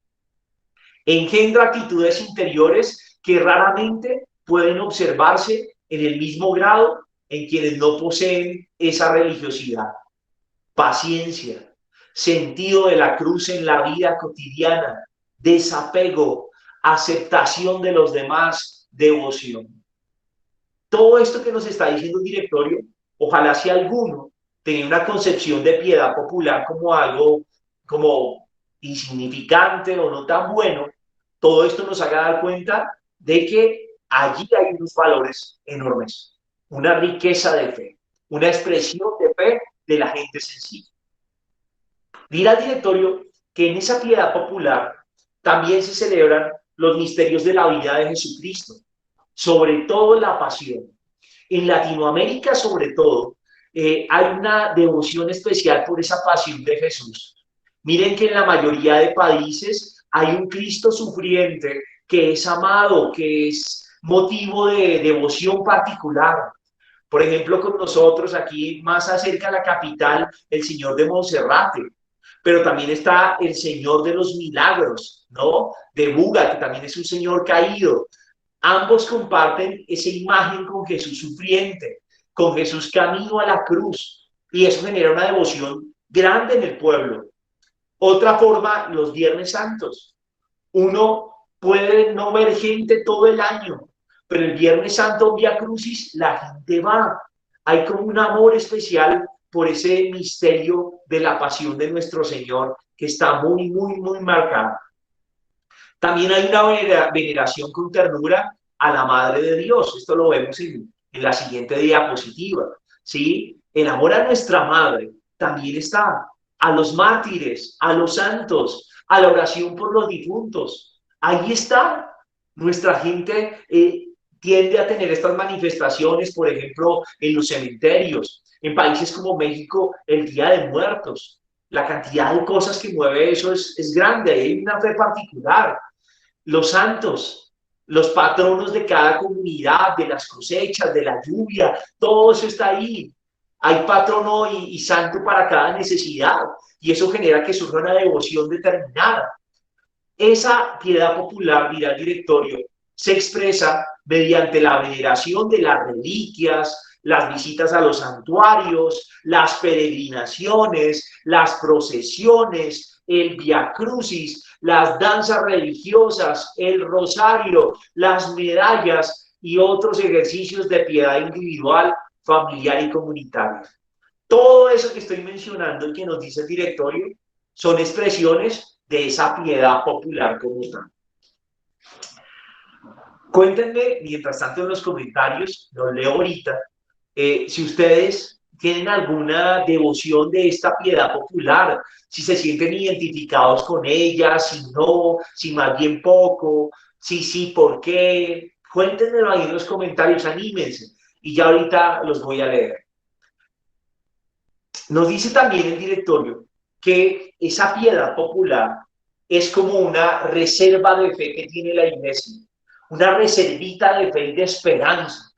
Engendra actitudes interiores que raramente pueden observarse en el mismo grado en quienes no poseen esa religiosidad. Paciencia, sentido de la cruz en la vida cotidiana, desapego, aceptación de los demás, devoción. Todo esto que nos está diciendo el directorio, ojalá si alguno tenía una concepción de piedad popular como algo como insignificante o no tan bueno, todo esto nos haga dar cuenta de que allí hay unos valores enormes, una riqueza de fe, una expresión de fe de la gente sencilla. Dirá el directorio que en esa piedad popular también se celebran los misterios de la vida de Jesucristo, sobre todo la pasión. En Latinoamérica, sobre todo, hay una devoción especial por esa pasión de Jesús. Miren que en la mayoría de países hay un Cristo sufriente que es amado, que es motivo de devoción particular. Por ejemplo, con nosotros aquí más acerca de la capital, el Señor de Monserrate, pero también está el Señor de los Milagros, ¿no? De Buga, que también es un señor caído. Ambos comparten esa imagen con Jesús sufriente, con Jesús camino a la cruz, y eso genera una devoción grande en el pueblo. Otra forma, los Viernes Santos. Uno puede no ver gente todo el año, pero el Viernes Santo, Vía Crucis, la gente va. Hay como un amor especial por ese misterio de la pasión de nuestro Señor que está muy, muy, muy marcado. También hay una veneración con ternura a la Madre de Dios. Esto lo vemos en la siguiente diapositiva. ¿Sí? El amor a nuestra Madre también está. A los mártires, a los santos, a la oración por los difuntos. Ahí está. Nuestra gente tiende a tener estas manifestaciones, por ejemplo, en los cementerios. En países como México, el Día de Muertos. La cantidad de cosas que mueve eso es grande. Hay una fe particular. Los santos, los patronos de cada comunidad, de las cosechas, de la lluvia, todo eso está ahí. Hay patrono y santo para cada necesidad y eso genera que surja una devoción determinada. Esa piedad popular, dirá el directorio, se expresa mediante la veneración de las reliquias, las visitas a los santuarios, las peregrinaciones, las procesiones, el Via Crucis, las danzas religiosas, el rosario, las medallas y otros ejercicios de piedad individual, familiar y comunitaria. Todo eso que estoy mencionando y que nos dice el directorio son expresiones de esa piedad popular como tal. Cuéntenme, mientras tanto, en los comentarios, los leo ahorita, si ustedes tienen alguna devoción de esta piedad popular, si se sienten identificados con ella, si no, si más bien poco, si sí, ¿por qué? Cuéntenmelo ahí en los comentarios, anímense, y ya ahorita los voy a leer. Nos dice también el directorio que esa piedad popular es como una reserva de fe que tiene la iglesia, una reservita de fe y de esperanza,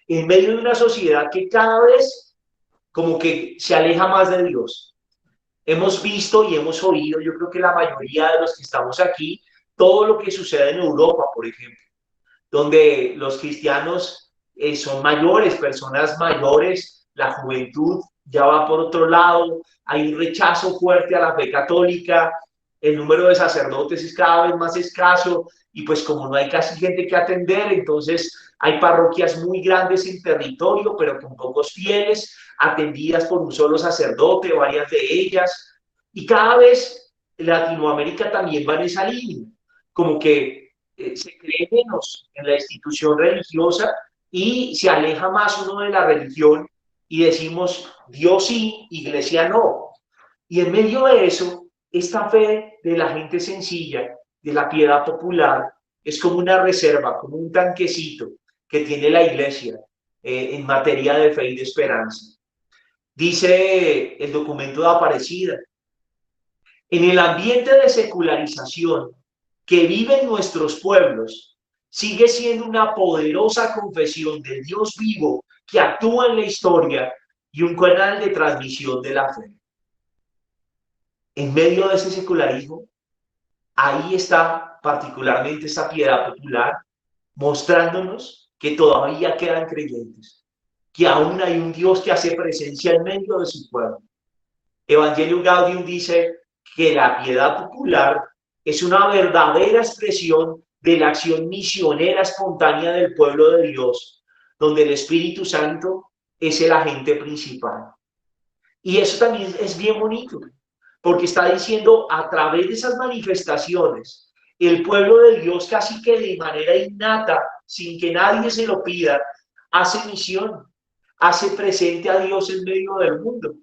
en medio de una sociedad que cada vez como que se aleja más de Dios. Hemos visto y hemos oído, yo creo que la mayoría de los que estamos aquí, todo lo que sucede en Europa, por ejemplo, donde los cristianos son mayores, personas mayores, la juventud ya va por otro lado, hay un rechazo fuerte a la fe católica, el número de sacerdotes es cada vez más escaso y pues como no hay casi gente que atender, entonces hay parroquias muy grandes en territorio, pero con pocos fieles, atendidas por un solo sacerdote, varias de ellas, y cada vez Latinoamérica también va en esa línea, como que se cree menos en la institución religiosa y se aleja más uno de la religión y decimos Dios sí, iglesia no. Y en medio de eso, esta fe de la gente sencilla, de la piedad popular, es como una reserva, como un tanquecito que tiene la iglesia en materia de fe y de esperanza. Dice el documento de Aparecida, en el ambiente de secularización que viven nuestros pueblos, sigue siendo una poderosa confesión del Dios vivo que actúa en la historia y un canal de transmisión de la fe. En medio de ese secularismo, ahí está particularmente esa piedad popular, mostrándonos que todavía quedan creyentes, que aún hay un Dios que hace presencia en medio de su pueblo. Evangelio Gaudium dice que la piedad popular es una verdadera expresión de la acción misionera espontánea del pueblo de Dios, donde el Espíritu Santo es el agente principal. Y eso también es bien bonito, porque está diciendo a través de esas manifestaciones, el pueblo de Dios casi que de manera innata, sin que nadie se lo pida, hace misión, hace presente a Dios en medio del mundo.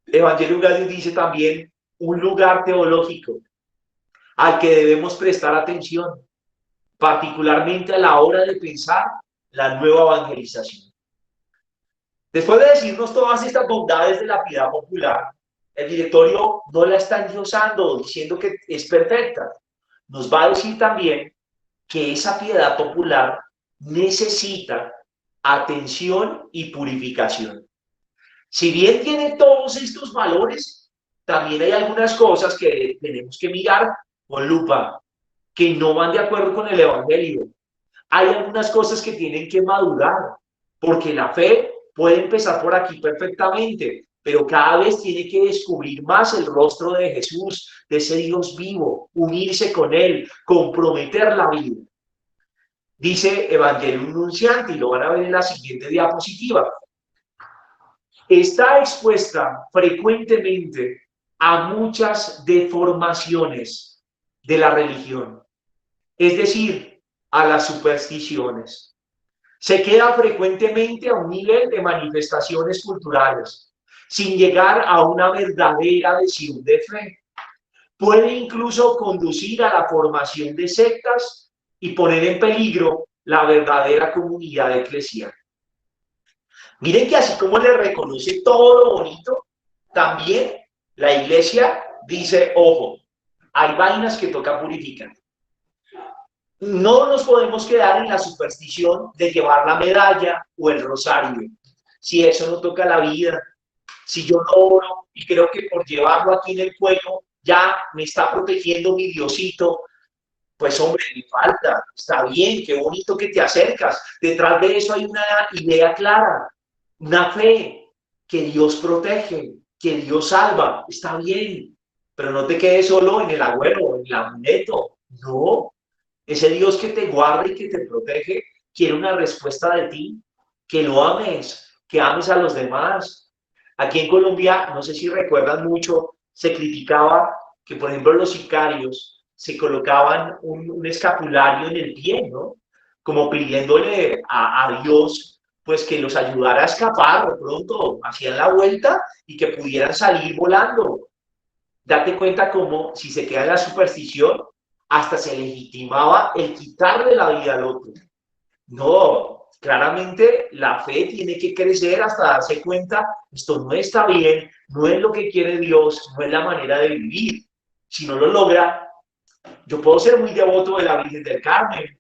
Evangelio Gaudium dice también un lugar teológico al que debemos prestar atención, particularmente a la hora de pensar la nueva evangelización. Después de decirnos todas estas bondades de la piedad popular, el directorio no la está endiosando, diciendo que es perfecta. Nos va a decir también que esa piedad popular necesita atención y purificación. Si bien tiene todos estos valores, también hay algunas cosas que tenemos que mirar con lupa, que no van de acuerdo con el Evangelio. Hay algunas cosas que tienen que madurar, porque la fe puede empezar por aquí perfectamente, pero cada vez tiene que descubrir más el rostro de Jesús, de ese Dios vivo, unirse con Él, comprometer la vida. Dice Evangelium Nunciante, y lo van a ver en la siguiente diapositiva. Está expuesta frecuentemente a muchas deformaciones de la religión, es decir, a las supersticiones. Se queda frecuentemente a un nivel de manifestaciones culturales, sin llegar a una verdadera adhesión de fe. Puede incluso conducir a la formación de sectas y poner en peligro la verdadera comunidad eclesial. Miren que así como le reconoce todo lo bonito, también la iglesia dice, ojo, hay vainas que toca purificar. No nos podemos quedar en la superstición de llevar la medalla o el rosario. Si eso no toca la vida, si yo no oro y creo que por llevarlo aquí en el cuello ya me está protegiendo mi Diosito, pues hombre, me falta, está bien, qué bonito que te acercas. Detrás de eso hay una idea clara, una fe que Dios protege, que Dios salva, está bien, pero no te quedes solo en el agüero, en el amuleto, no. Ese Dios que te guarda y que te protege quiere una respuesta de ti, que lo ames, que ames a los demás. Aquí en Colombia, no sé si recuerdan mucho, se criticaba que, por ejemplo, los sicarios se colocaban un escapulario en el pie, ¿no? Como pidiéndole a Dios, pues que los ayudara a escapar, de pronto hacían la vuelta y que pudieran salir volando. Date cuenta como si se queda en la superstición, hasta se legitimaba el quitarle la vida al otro. No, claramente la fe tiene que crecer hasta darse cuenta, esto no está bien, no es lo que quiere Dios, no es la manera de vivir. Si no lo logra, Yo puedo ser muy devoto de la Virgen del Carmen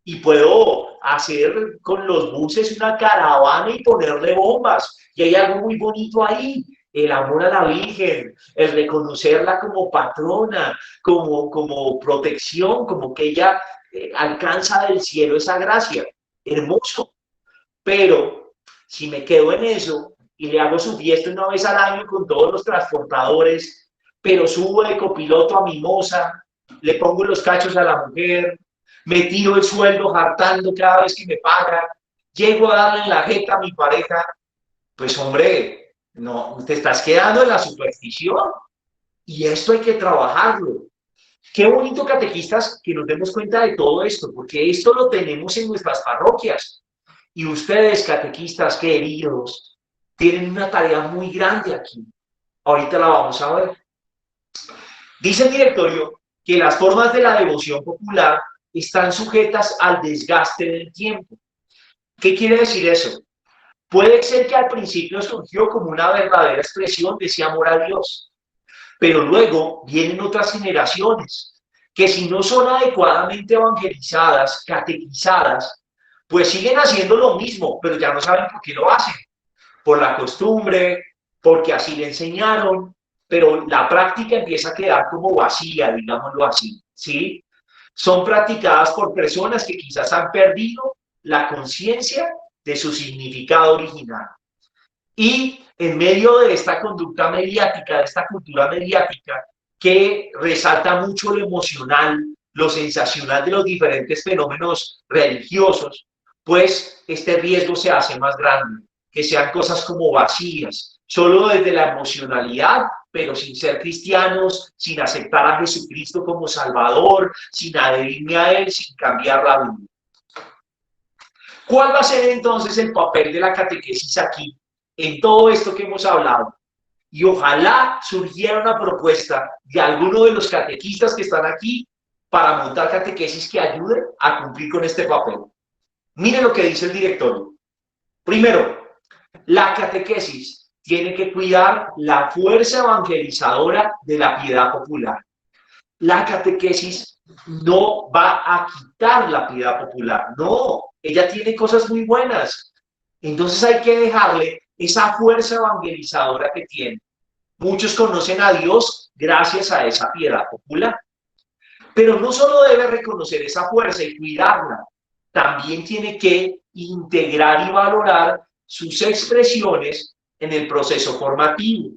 y puedo hacer con los buses una caravana y ponerle bombas. Y hay algo muy bonito ahí, el amor a la Virgen, el reconocerla como patrona, como protección, como que ella alcanza del cielo esa gracia. Hermoso. Pero si me quedo en eso y le hago su fiesta una vez al año con todos los transportadores, pero subo de copiloto a Mimosa, le pongo los cachos a la mujer, me tiro el sueldo hartando cada vez que me pagan, llego a darle en la jeta a mi pareja, pues hombre, no, te estás quedando en la superstición y esto hay que trabajarlo. Qué bonito, catequistas, que nos demos cuenta de todo esto, porque esto lo tenemos en nuestras parroquias. Y ustedes, catequistas queridos, tienen una tarea muy grande aquí. Ahorita la vamos a ver. Dice el directorio que las formas de la devoción popular están sujetas al desgaste del tiempo. ¿Qué quiere decir eso? Puede ser que al principio surgió como una verdadera expresión de ese amor a Dios, pero luego vienen otras generaciones que si no son adecuadamente evangelizadas, catequizadas, pues siguen haciendo lo mismo, pero ya no saben por qué lo hacen. Por la costumbre, porque así le enseñaron, pero la práctica empieza a quedar como vacía, digámoslo así, ¿sí? Son practicadas por personas que quizás han perdido la conciencia de su significado original. Y en medio de esta conducta mediática, de esta cultura mediática, que resalta mucho lo emocional, lo sensacional de los diferentes fenómenos religiosos, pues este riesgo se hace más grande, que sean cosas como vacías, solo desde la emocionalidad, pero sin ser cristianos, sin aceptar a Jesucristo como Salvador, sin adherirme a Él, sin cambiar la vida. ¿Cuál va a ser entonces el papel de la catequesis aquí, en todo esto que hemos hablado? Y ojalá surgiera una propuesta de alguno de los catequistas que están aquí para montar catequesis que ayude a cumplir con este papel. Mire lo que dice el directorio. Primero, la catequesis tiene que cuidar la fuerza evangelizadora de la piedad popular. La catequesis no va a quitar la piedad popular, no, ella tiene cosas muy buenas. Entonces hay que dejarle esa fuerza evangelizadora que tiene. Muchos conocen a Dios gracias a esa piedad popular. Pero no solo debe reconocer esa fuerza y cuidarla, también tiene que integrar y valorar sus expresiones en el proceso formativo.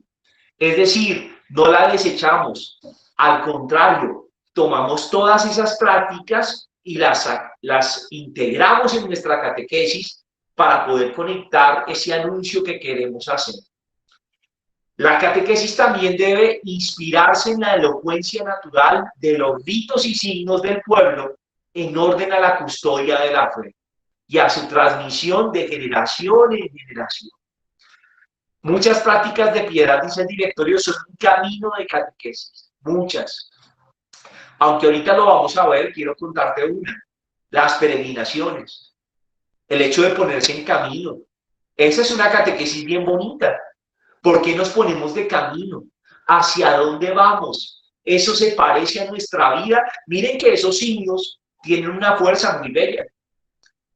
Es decir, no la desechamos, al contrario, tomamos todas esas prácticas y las integramos en nuestra catequesis para poder conectar ese anuncio que queremos hacer. La catequesis también debe inspirarse en la elocuencia natural de los ritos y signos del pueblo en orden a la custodia de la fe y a su transmisión de generación en generación. Muchas prácticas de piedad, dice el directorio, son un camino de catequesis, muchas. Aunque ahorita lo vamos a ver, quiero contarte una. Las peregrinaciones, el hecho de ponerse en camino. Esa es una catequesis bien bonita. ¿Por qué nos ponemos de camino? ¿Hacia dónde vamos? Eso se parece a nuestra vida. Miren que esos signos tienen una fuerza muy bella.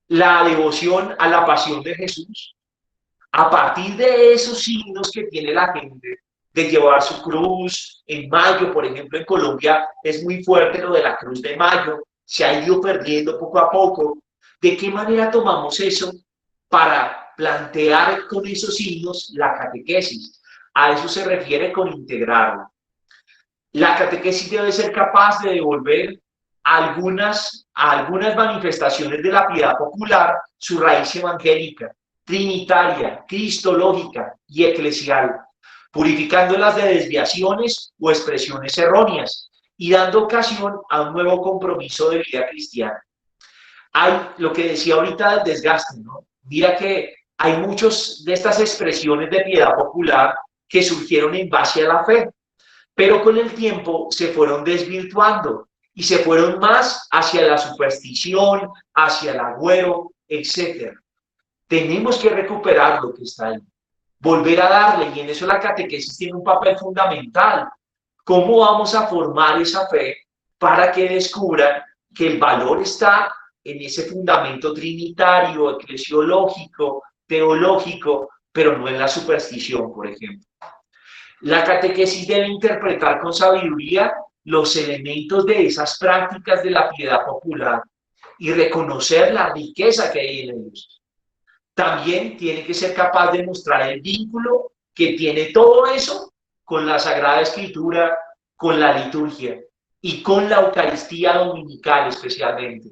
La devoción a la pasión de Jesús. A partir de esos signos que tiene la gente, de llevar su cruz en mayo, por ejemplo, en Colombia es muy fuerte lo de la cruz de mayo, se ha ido perdiendo poco a poco. ¿De qué manera tomamos eso para plantear con esos signos la catequesis? A eso se refiere con integrarla. La catequesis debe ser capaz de devolver a algunas manifestaciones de la piedad popular su raíz evangélica, trinitaria, cristológica y eclesial, purificándolas de desviaciones o expresiones erróneas y dando ocasión a un nuevo compromiso de vida cristiana. Hay lo que decía ahorita del desgaste, ¿no? Mira que hay muchas de estas expresiones de piedad popular que surgieron en base a la fe, pero con el tiempo se fueron desvirtuando y se fueron más hacia la superstición, hacia el agüero, etc. Tenemos que recuperar lo que está ahí, volver a darle, y en eso la catequesis tiene un papel fundamental. ¿Cómo vamos a formar esa fe para que descubran que el valor está en ese fundamento trinitario, eclesiológico, teológico, pero no en la superstición, por ejemplo. La catequesis debe interpretar con sabiduría los elementos de esas prácticas de la piedad popular y reconocer la riqueza que hay en ellos. También tiene que ser capaz de mostrar el vínculo que tiene todo eso con la Sagrada Escritura, con la liturgia y con la Eucaristía dominical especialmente,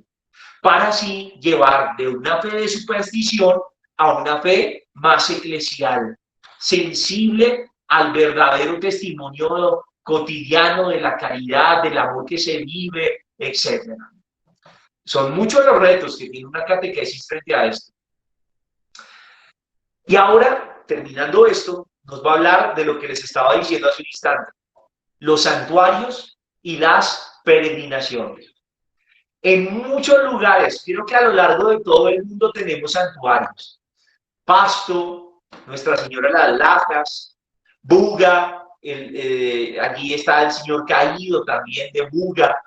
para así llevar de una fe de superstición a una fe más eclesial, sensible al verdadero testimonio cotidiano de la caridad, del amor que se vive, etc. Son muchos los retos que tiene una catequesis frente a esto. Y ahora, terminando esto, nos va a hablar de lo que les estaba diciendo hace un instante, los santuarios y las peregrinaciones. En muchos lugares, creo que a lo largo de todo el mundo tenemos santuarios. Pasto, Nuestra Señora de las Lajas, Buga, aquí está el Señor Caído también de Buga.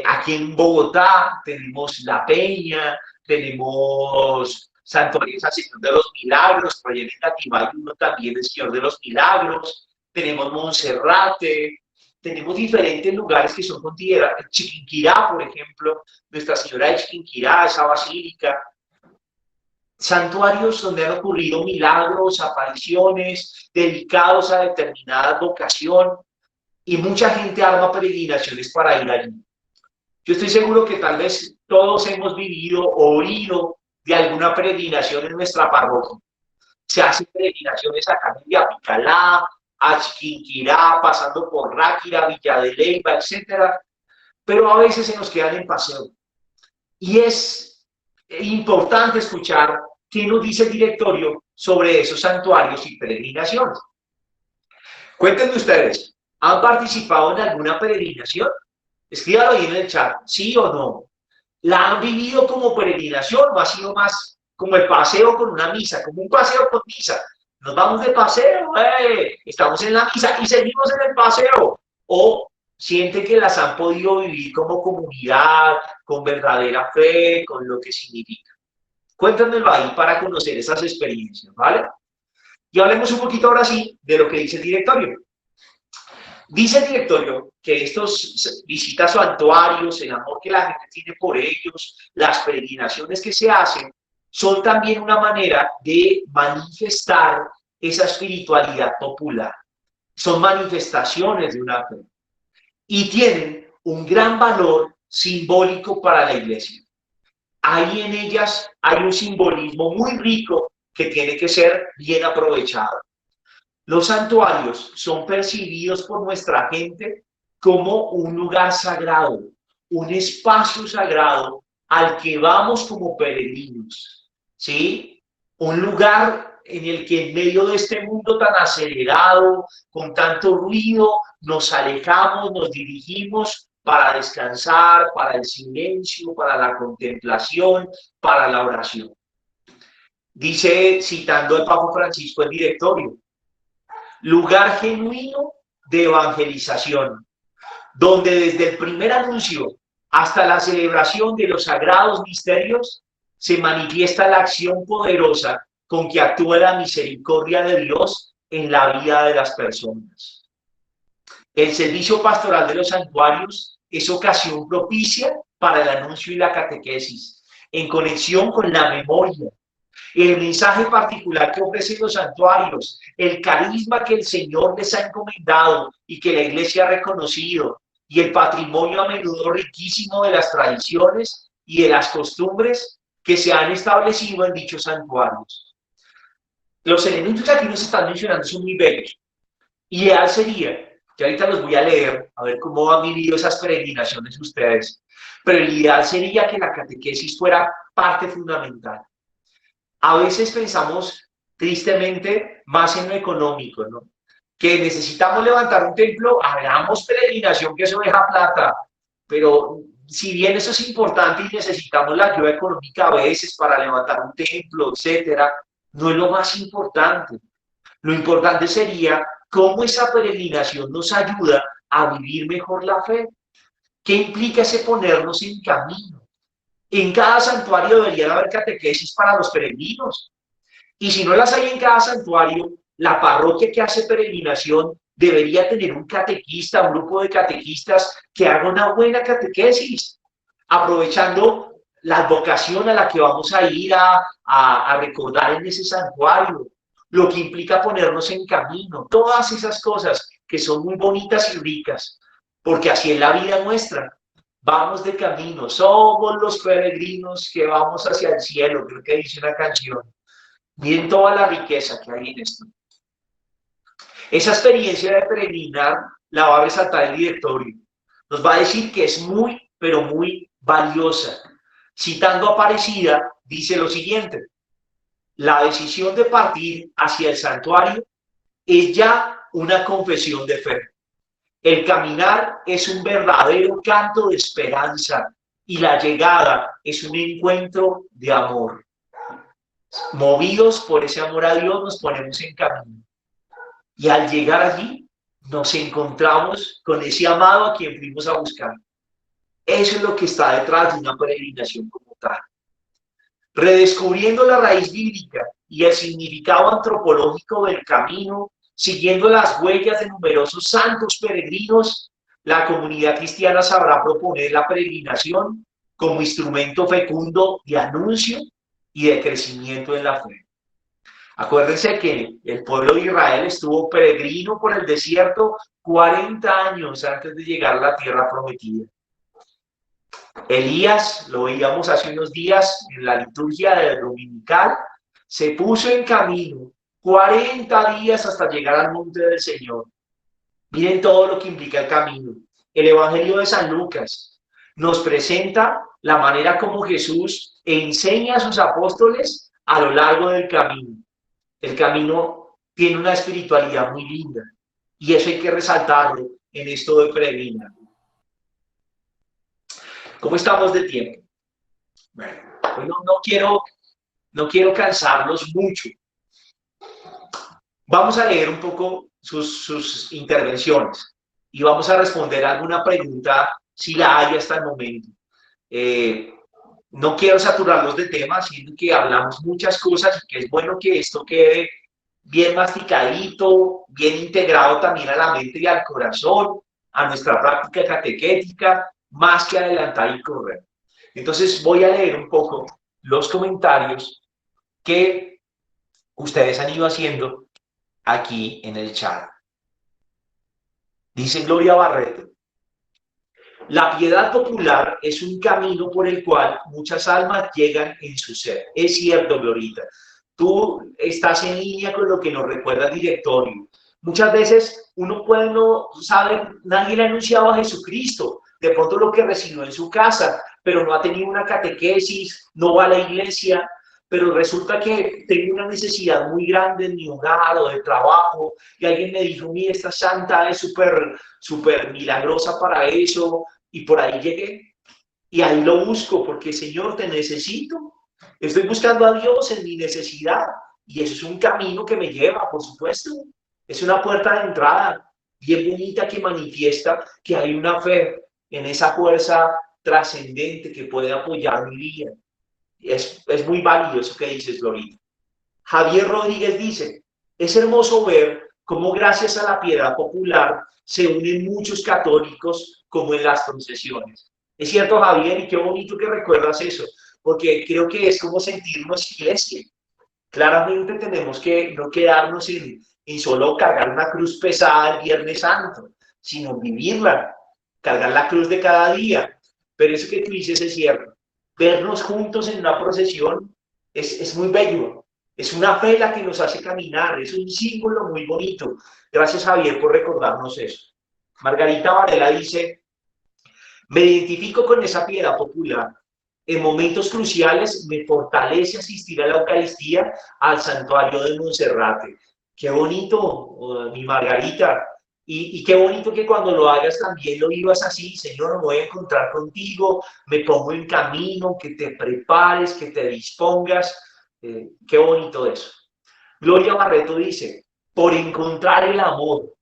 Aquí en Bogotá tenemos La Peña, tenemos Santuario San Señor de los Milagros, por allá en Cativá hay uno también, el Señor de los Milagros, tenemos Monserrate, tenemos diferentes lugares que son considerados, Chiquinquirá, por ejemplo, Nuestra Señora de Chiquinquirá, esa basílica, santuarios donde han ocurrido milagros, apariciones, dedicados a determinada vocación, y mucha gente arma peregrinaciones para ir allí. Yo estoy seguro que tal vez todos hemos vivido o oído de alguna peregrinación en nuestra parroquia. Se hacen peregrinaciones a Camilla, a Picalá, a Chiquinquirá, pasando por Ráquira, Villa de Leyva, etc. Pero a veces se nos quedan en paseo. Y es importante escuchar qué nos dice el directorio sobre esos santuarios y peregrinaciones. Cuéntenme ustedes, ¿han participado en alguna peregrinación? Escríbalo ahí en el chat, ¿sí o no? ¿La han vivido como peregrinación o ha sido más como el paseo con una misa, como un paseo con misa? Nos vamos de paseo, estamos en la misa y seguimos en el paseo. O sienten que las han podido vivir como comunidad, con verdadera fe, con lo que significa. Cuéntamelo ahí para conocer esas experiencias, ¿vale? Y hablemos un poquito ahora sí de lo que dice el directorio. Dice el directorio que estos visitas santuarios, el amor que la gente tiene por ellos, las peregrinaciones que se hacen, son también una manera de manifestar esa espiritualidad popular. Son manifestaciones de una fe. Y tienen un gran valor simbólico para la iglesia. Ahí en ellas hay un simbolismo muy rico que tiene que ser bien aprovechado. Los santuarios son percibidos por nuestra gente como un lugar sagrado, un espacio sagrado al que vamos como peregrinos, ¿sí? Un lugar en el que en medio de este mundo tan acelerado, con tanto ruido, nos alejamos, nos dirigimos para descansar, para el silencio, para la contemplación, para la oración. Dice, citando al Papa Francisco, el directorio, lugar genuino de evangelización, donde desde el primer anuncio hasta la celebración de los sagrados misterios se manifiesta la acción poderosa con que actúa la misericordia de Dios en la vida de las personas. El servicio pastoral de los santuarios es ocasión propicia para el anuncio y la catequesis, en conexión con la memoria, el mensaje particular que ofrecen los santuarios, el carisma que el Señor les ha encomendado y que la Iglesia ha reconocido, y el patrimonio a menudo riquísimo de las tradiciones y de las costumbres que se han establecido en dichos santuarios. Los elementos que aquí nos están mencionando son muy bellos. Ideal sería, que ahorita los voy a leer, a ver cómo han vivido esas peregrinaciones ustedes, pero el ideal sería que la catequesis fuera parte fundamental. A veces pensamos tristemente más en lo económico, ¿no? Que necesitamos levantar un templo, hagamos peregrinación, que eso deja plata, pero si bien eso es importante y necesitamos la ayuda económica a veces para levantar un templo, etcétera, no es lo más importante. Lo importante sería cómo esa peregrinación nos ayuda a vivir mejor la fe. ¿Qué implica ese ponernos en camino? En cada santuario debería haber catequesis para los peregrinos. Y si no las hay en cada santuario, la parroquia que hace peregrinación debería tener un catequista, un grupo de catequistas que haga una buena catequesis, aprovechando la advocación a la que vamos a ir a recordar en ese santuario, lo que implica ponernos en camino, todas esas cosas que son muy bonitas y ricas, porque así es la vida nuestra. Vamos de camino, somos los peregrinos que vamos hacia el cielo, creo que dice una canción. Miren toda la riqueza que hay en esto. Esa experiencia de peregrinar la va a resaltar el directorio. Nos va a decir que es muy, pero muy valiosa. Citando a Aparecida, dice lo siguiente: la decisión de partir hacia el santuario es ya una confesión de fe. El caminar es un verdadero canto de esperanza y la llegada es un encuentro de amor. Movidos por ese amor a Dios, nos ponemos en camino. Y al llegar allí, nos encontramos con ese amado a quien fuimos a buscar. Eso es lo que está detrás de una peregrinación como tal. Redescubriendo la raíz bíblica y el significado antropológico del camino, siguiendo las huellas de numerosos santos peregrinos, la comunidad cristiana sabrá proponer la peregrinación como instrumento fecundo de anuncio y de crecimiento en la fe. Acuérdense que el pueblo de Israel estuvo peregrino por el desierto 40 años antes de llegar a la tierra prometida. Elías, lo veíamos hace unos días en la liturgia del dominical, se puso en camino 40 días hasta llegar al monte del Señor. Miren todo lo que implica el camino. El Evangelio de San Lucas nos presenta la manera como Jesús enseña a sus apóstoles a lo largo del camino. El camino tiene una espiritualidad muy linda y eso hay que resaltarlo en esto de peregrinar. ¿Cómo estamos de tiempo? Bueno, hoy no quiero cansarlos mucho. Vamos a leer un poco sus intervenciones y vamos a responder alguna pregunta si la hay hasta el momento. No quiero saturarlos de temas, siendo que hablamos muchas cosas y que es bueno que esto quede bien masticadito, bien integrado también a la mente y al corazón, a nuestra práctica catequética, más que adelantar y correr. Entonces voy a leer un poco los comentarios que ustedes han ido haciendo aquí en el chat. Dice Gloria Barreto: la piedad popular es un camino por el cual muchas almas llegan en su ser. Es cierto, Glorita. Tú estás en línea con lo que nos recuerda el directorio. Muchas veces uno puede no saber, nadie le ha anunciado a Jesucristo, de pronto lo que recibió en su casa, pero no ha tenido una catequesis, no va a la iglesia, pero resulta que tengo una necesidad muy grande en mi hogar o de trabajo, y alguien me dijo: mira, esta santa es súper milagrosa para eso, y por ahí llegué, y ahí lo busco, porque Señor, te necesito. Estoy buscando a Dios en mi necesidad, y eso es un camino que me lleva, por supuesto. Es una puerta de entrada bien bonita que manifiesta que hay una fe en esa fuerza trascendente que puede apoyar mi vida. Es muy válido eso que dices, Glorita. Javier Rodríguez dice: es hermoso ver cómo gracias a la piedad popular se unen muchos católicos como en las procesiones. Es cierto, Javier, y qué bonito que recuerdas eso, porque creo que es como sentirnos iglesia. Claramente tenemos que no quedarnos en solo cargar una cruz pesada el Viernes Santo, sino vivirla, cargar la cruz de cada día. Pero eso que tú dices es cierto. Vernos juntos en una procesión es muy bello. Es una fe la que nos hace caminar, es un símbolo muy bonito. Gracias, Javier, por recordarnos eso. Margarita Varela dice: me identifico con esa piedad popular. En momentos cruciales me fortalece asistir a la Eucaristía al santuario de Monserrate. Qué bonito, mi Margarita. Y qué bonito que cuando lo hagas también lo vivas así: Señor, me voy a encontrar contigo, me pongo en camino, que te prepares, que te dispongas. Qué bonito eso. Gloria Barreto dice: por encontrar el amor.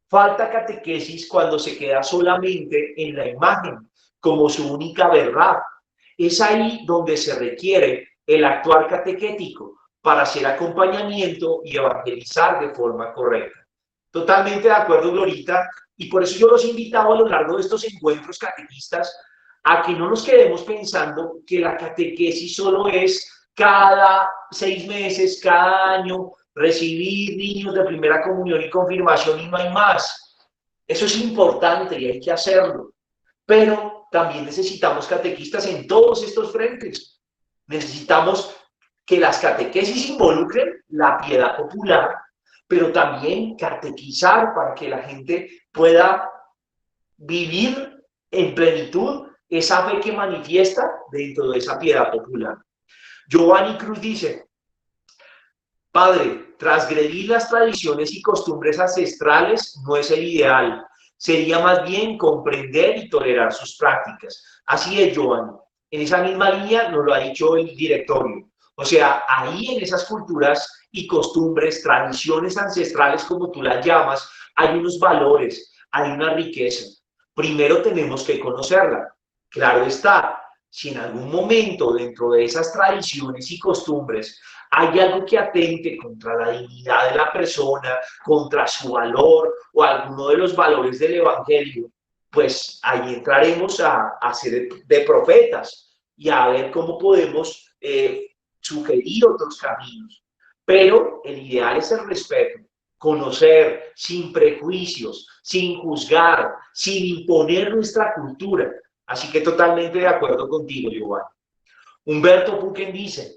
Falta catequesis cuando se queda solamente en la imagen como su única verdad. Es ahí donde se requiere el actuar catequético para hacer acompañamiento y evangelizar de forma correcta. Totalmente de acuerdo, Glorita, y por eso yo los he invitado a lo largo de estos encuentros catequistas a que no nos quedemos pensando que la catequesis solo es cada 6 meses, cada año, recibir niños de primera comunión y confirmación y no hay más. Eso es importante y hay que hacerlo. Pero también necesitamos catequistas en todos estos frentes. Necesitamos que las catequesis involucren la piedad popular, pero también catequizar para que la gente pueda vivir en plenitud esa fe que manifiesta dentro de esa piedad popular. Giovanni Cruz dice: Padre, transgredir las tradiciones y costumbres ancestrales no es el ideal. Sería más bien comprender y tolerar sus prácticas. Así es, Giovanni. En esa misma línea nos lo ha dicho el directorio. O sea, ahí en esas culturas y costumbres, tradiciones ancestrales, como tú las llamas, hay unos valores, hay una riqueza. Primero tenemos que conocerla. Claro está, si en algún momento dentro de esas tradiciones y costumbres hay algo que atente contra la dignidad de la persona, contra su valor o alguno de los valores del Evangelio, pues ahí entraremos a ser de profetas y a ver cómo podemos sugerir otros caminos. Pero el ideal es el respeto, conocer sin prejuicios, sin juzgar, sin imponer nuestra cultura. Así que totalmente de acuerdo contigo, Giovanni. Humberto Puquen dice: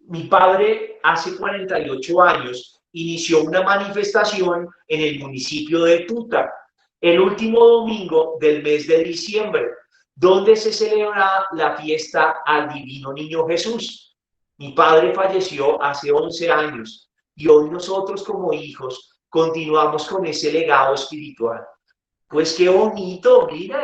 mi padre hace 48 años inició una manifestación en el municipio de Tuta, el último domingo del mes de diciembre, donde se celebra la fiesta al Divino Niño Jesús. Mi padre falleció hace 11 años y hoy nosotros como hijos continuamos con ese legado espiritual. Pues qué bonito, mira,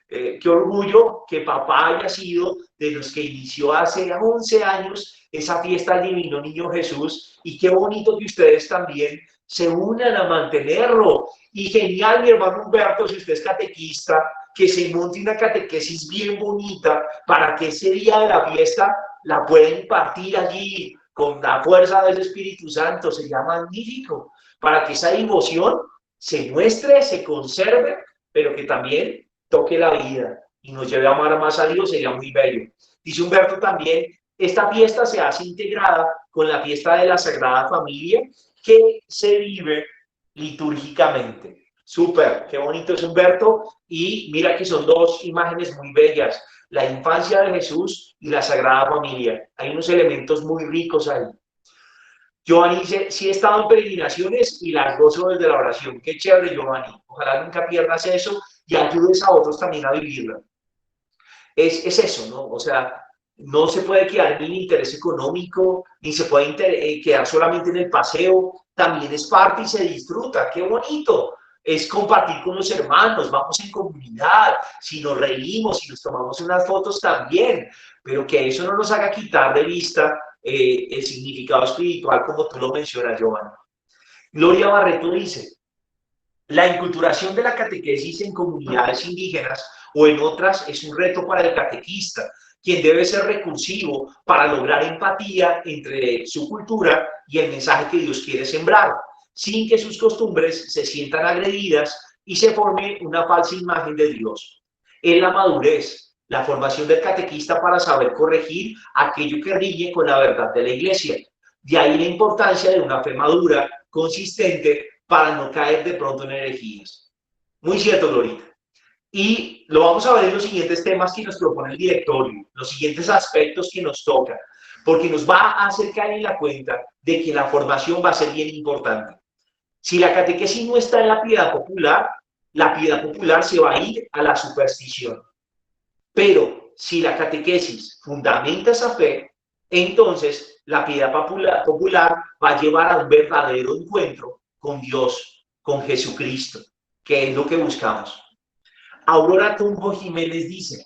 qué orgullo que papá haya sido de los que inició hace 11 años esa fiesta al Divino Niño Jesús, y qué bonito que ustedes también se unan a mantenerlo. Y genial, mi hermano Humberto, si usted es catequista, que se monte una catequesis bien bonita para que ese día de la fiesta la pueda impartir allí con la fuerza del Espíritu Santo. Sería magnífico para que esa devoción se muestre, se conserve, pero que también toque la vida y nos lleve a amar más a Dios. Sería muy bello. Dice Humberto también: esta fiesta se hace integrada con la fiesta de la Sagrada Familia que se vive litúrgicamente. Súper, qué bonito es, Humberto. Y mira que son dos imágenes muy bellas: la infancia de Jesús y la Sagrada Familia. Hay unos elementos muy ricos ahí. Giovanni dice: sí he estado en peregrinaciones y las gozo desde la oración. Qué chévere, Giovanni. Ojalá nunca pierdas eso y ayudes a otros también a vivirla. Es eso, ¿no? O sea, no se puede quedar en el interés económico, ni se puede quedar solamente en el paseo. También es parte y se disfruta. ¡Qué bonito! Es compartir con los hermanos, vamos en comunidad, si nos reímos, si nos tomamos unas fotos también, pero que eso no nos haga quitar de vista el significado espiritual, como tú lo mencionas, Giovanni. Gloria Barreto dice: la inculturación de la catequesis en comunidades indígenas o en otras es un reto para el catequista, quien debe ser recursivo para lograr empatía entre su cultura y el mensaje que Dios quiere sembrar, sin que sus costumbres se sientan agredidas y se forme una falsa imagen de Dios. Es la madurez, la formación del catequista para saber corregir aquello que riñe con la verdad de la Iglesia. De ahí la importancia de una fe madura, consistente, para no caer de pronto en herejías. Muy cierto, Glorita. Y lo vamos a ver en los siguientes temas que nos propone el directorio, los siguientes aspectos que nos tocan, porque nos va a hacer caer en la cuenta de que la formación va a ser bien importante. Si la catequesis no está en la piedad popular se va a ir a la superstición. Pero si la catequesis fundamenta esa fe, entonces la piedad popular va a llevar a un verdadero encuentro con Dios, con Jesucristo, que es lo que buscamos. Aurora Tumbo Jiménez dice: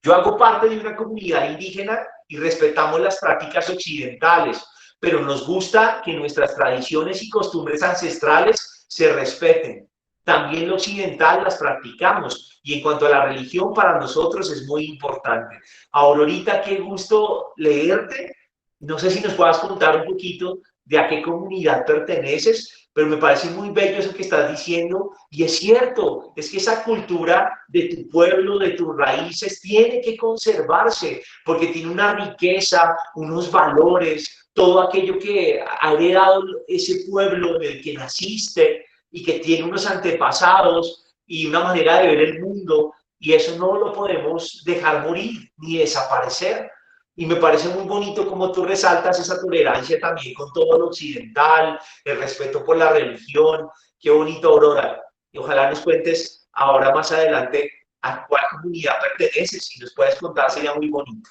yo hago parte de una comunidad indígena y respetamos las prácticas occidentales, pero nos gusta que nuestras tradiciones y costumbres ancestrales se respeten. También lo occidental las practicamos y en cuanto a la religión para nosotros es muy importante. Aurorita, qué gusto leerte. No sé si nos puedas contar un poquito de a qué comunidad perteneces, pero me parece muy bello eso que estás diciendo y es cierto, es que esa cultura de tu pueblo, de tus raíces, tiene que conservarse porque tiene una riqueza, unos valores, todo aquello que ha heredado ese pueblo en el que naciste y que tiene unos antepasados y una manera de ver el mundo y eso no lo podemos dejar morir ni desaparecer. Y me parece muy bonito como tú resaltas esa tolerancia también con todo lo occidental, el respeto por la religión. Qué bonito, Aurora. Y ojalá nos cuentes ahora más adelante a cuál comunidad perteneces. Si nos puedes contar, sería muy bonito.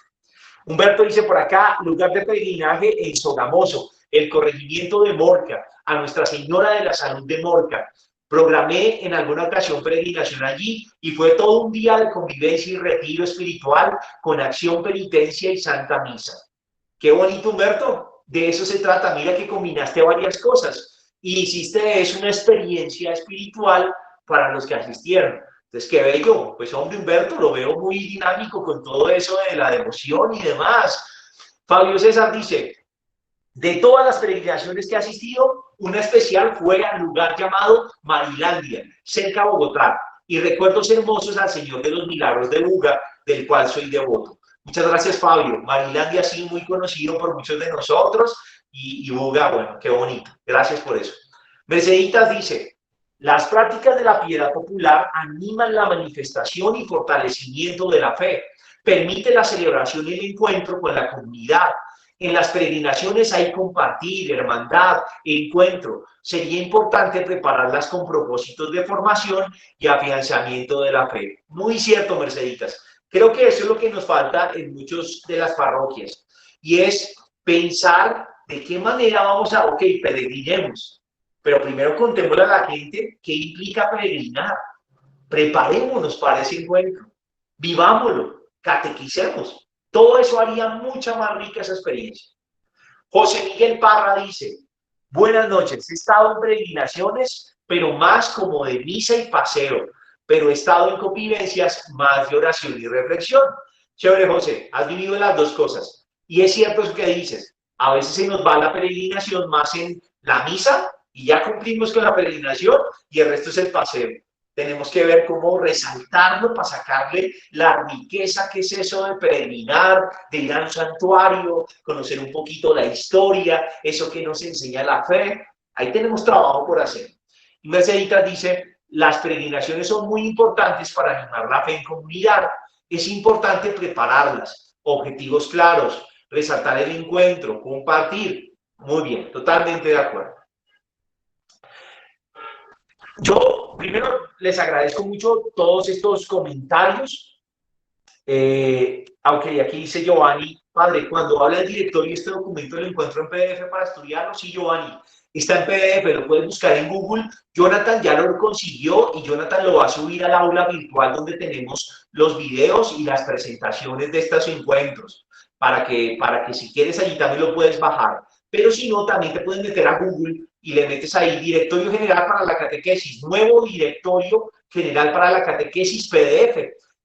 Humberto dice por acá, lugar de peregrinaje en Sogamoso, el corregimiento de Morca, a Nuestra Señora de la Salud de Morca. Programé en alguna ocasión peregrinación allí y fue todo un día de convivencia y retiro espiritual con acción, penitencia y santa misa. Qué bonito, Humberto. De eso se trata. Mira que combinaste varias cosas y hiciste de eso una experiencia espiritual para los que asistieron. Entonces, qué bello. Pues, hombre, Humberto, lo veo muy dinámico con todo eso de la devoción y demás. Fabio César dice, de todas las peregrinaciones que he asistido, una especial fue al lugar llamado Marilandia, cerca de Bogotá, y recuerdos hermosos al Señor de los Milagros de Buga, del cual soy devoto. Muchas gracias, Fabio. Marilandia ha sido muy conocido por muchos de nosotros y Buga, bueno, qué bonito. Gracias por eso. Merceditas dice, las prácticas de la piedad popular animan la manifestación y fortalecimiento de la fe, permite la celebración y el encuentro con la comunidad. En las peregrinaciones hay compartir, hermandad, encuentro. Sería importante prepararlas con propósitos de formación y afianzamiento de la fe. Muy cierto, Merceditas. Creo que eso es lo que nos falta en muchas de las parroquias. Y es pensar de qué manera vamos a, ok, peregrinemos. Pero primero contémosle a la gente qué implica peregrinar. Preparémonos para ese encuentro. Vivámoslo, catequicemos. Todo eso haría mucha más rica esa experiencia. José Miguel Parra dice, buenas noches, he estado en peregrinaciones, pero más como de misa y paseo, pero he estado en convivencias más de oración y reflexión. Chévere, José, has vivido las dos cosas. Y es cierto eso que dices, a veces se nos va la peregrinación más en la misa y ya cumplimos con la peregrinación y el resto es el paseo. Tenemos que ver cómo resaltarlo para sacarle la riqueza que es eso de peregrinar, de ir a un santuario, conocer un poquito la historia, eso que nos enseña la fe. Ahí tenemos trabajo por hacer. Y Merceditas dice, las peregrinaciones son muy importantes para animar la fe en comunidad. Es importante prepararlas, objetivos claros, resaltar el encuentro, compartir. Muy bien, totalmente de acuerdo. Yo primero les agradezco mucho todos estos comentarios. Aunque aquí dice Giovanni, padre, cuando habla del directorio, este documento lo encuentro en PDF para estudiarlo. Sí, Giovanni, está en PDF, lo puedes buscar en Google. Jonathan ya lo consiguió y Jonathan lo va a subir al aula virtual donde tenemos los videos y las presentaciones de estos encuentros, para que si quieres allí también lo puedes bajar. Pero si no, también te puedes meter a Google y le metes ahí Directorio General para la Catequesis, nuevo Directorio General para la Catequesis PDF,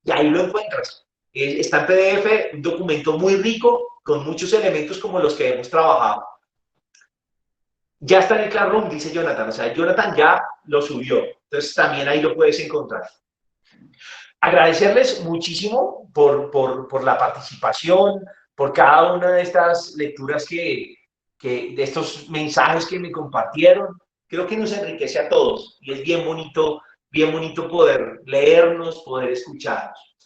y ahí lo encuentras. Está en PDF, un documento muy rico, con muchos elementos como los que hemos trabajado. Ya está en el Classroom, dice Jonathan, o sea, Jonathan ya lo subió, entonces también ahí lo puedes encontrar. Agradecerles muchísimo por la participación, por cada una de estas lecturas de estos mensajes que me compartieron. Creo que nos enriquece a todos y es bien bonito poder leernos, poder escucharnos.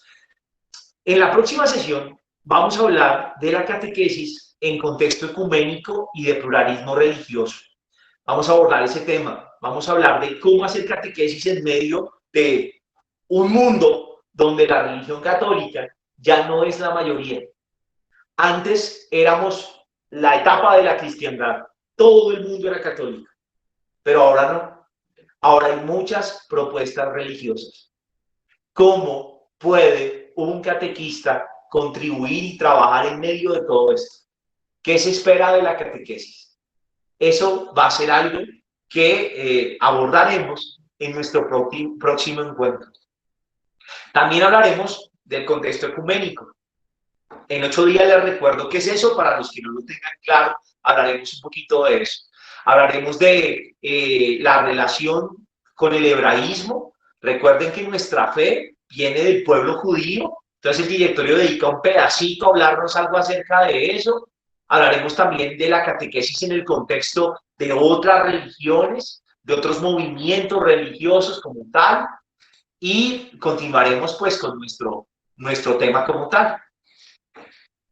En la próxima sesión vamos a hablar de la catequesis en contexto ecuménico y de pluralismo religioso. Vamos a abordar ese tema. Vamos a hablar de cómo hacer catequesis en medio de un mundo donde la religión católica ya no es la mayoría. Antes éramos la etapa de la cristiandad. Todo el mundo era católico, pero ahora no. Ahora hay muchas propuestas religiosas. ¿Cómo puede un catequista contribuir y trabajar en medio de todo esto? ¿Qué se espera de la catequesis? Eso va a ser algo que abordaremos en nuestro próximo encuentro. También hablaremos del contexto ecuménico. En 8 días les recuerdo qué es eso, para los que no lo tengan claro, hablaremos un poquito de eso. Hablaremos de la relación con el hebraísmo. Recuerden que nuestra fe viene del pueblo judío, entonces el directorio dedica un pedacito a hablarnos algo acerca de eso. Hablaremos también de la catequesis en el contexto de otras religiones, de otros movimientos religiosos como tal, y continuaremos pues con nuestro tema como tal.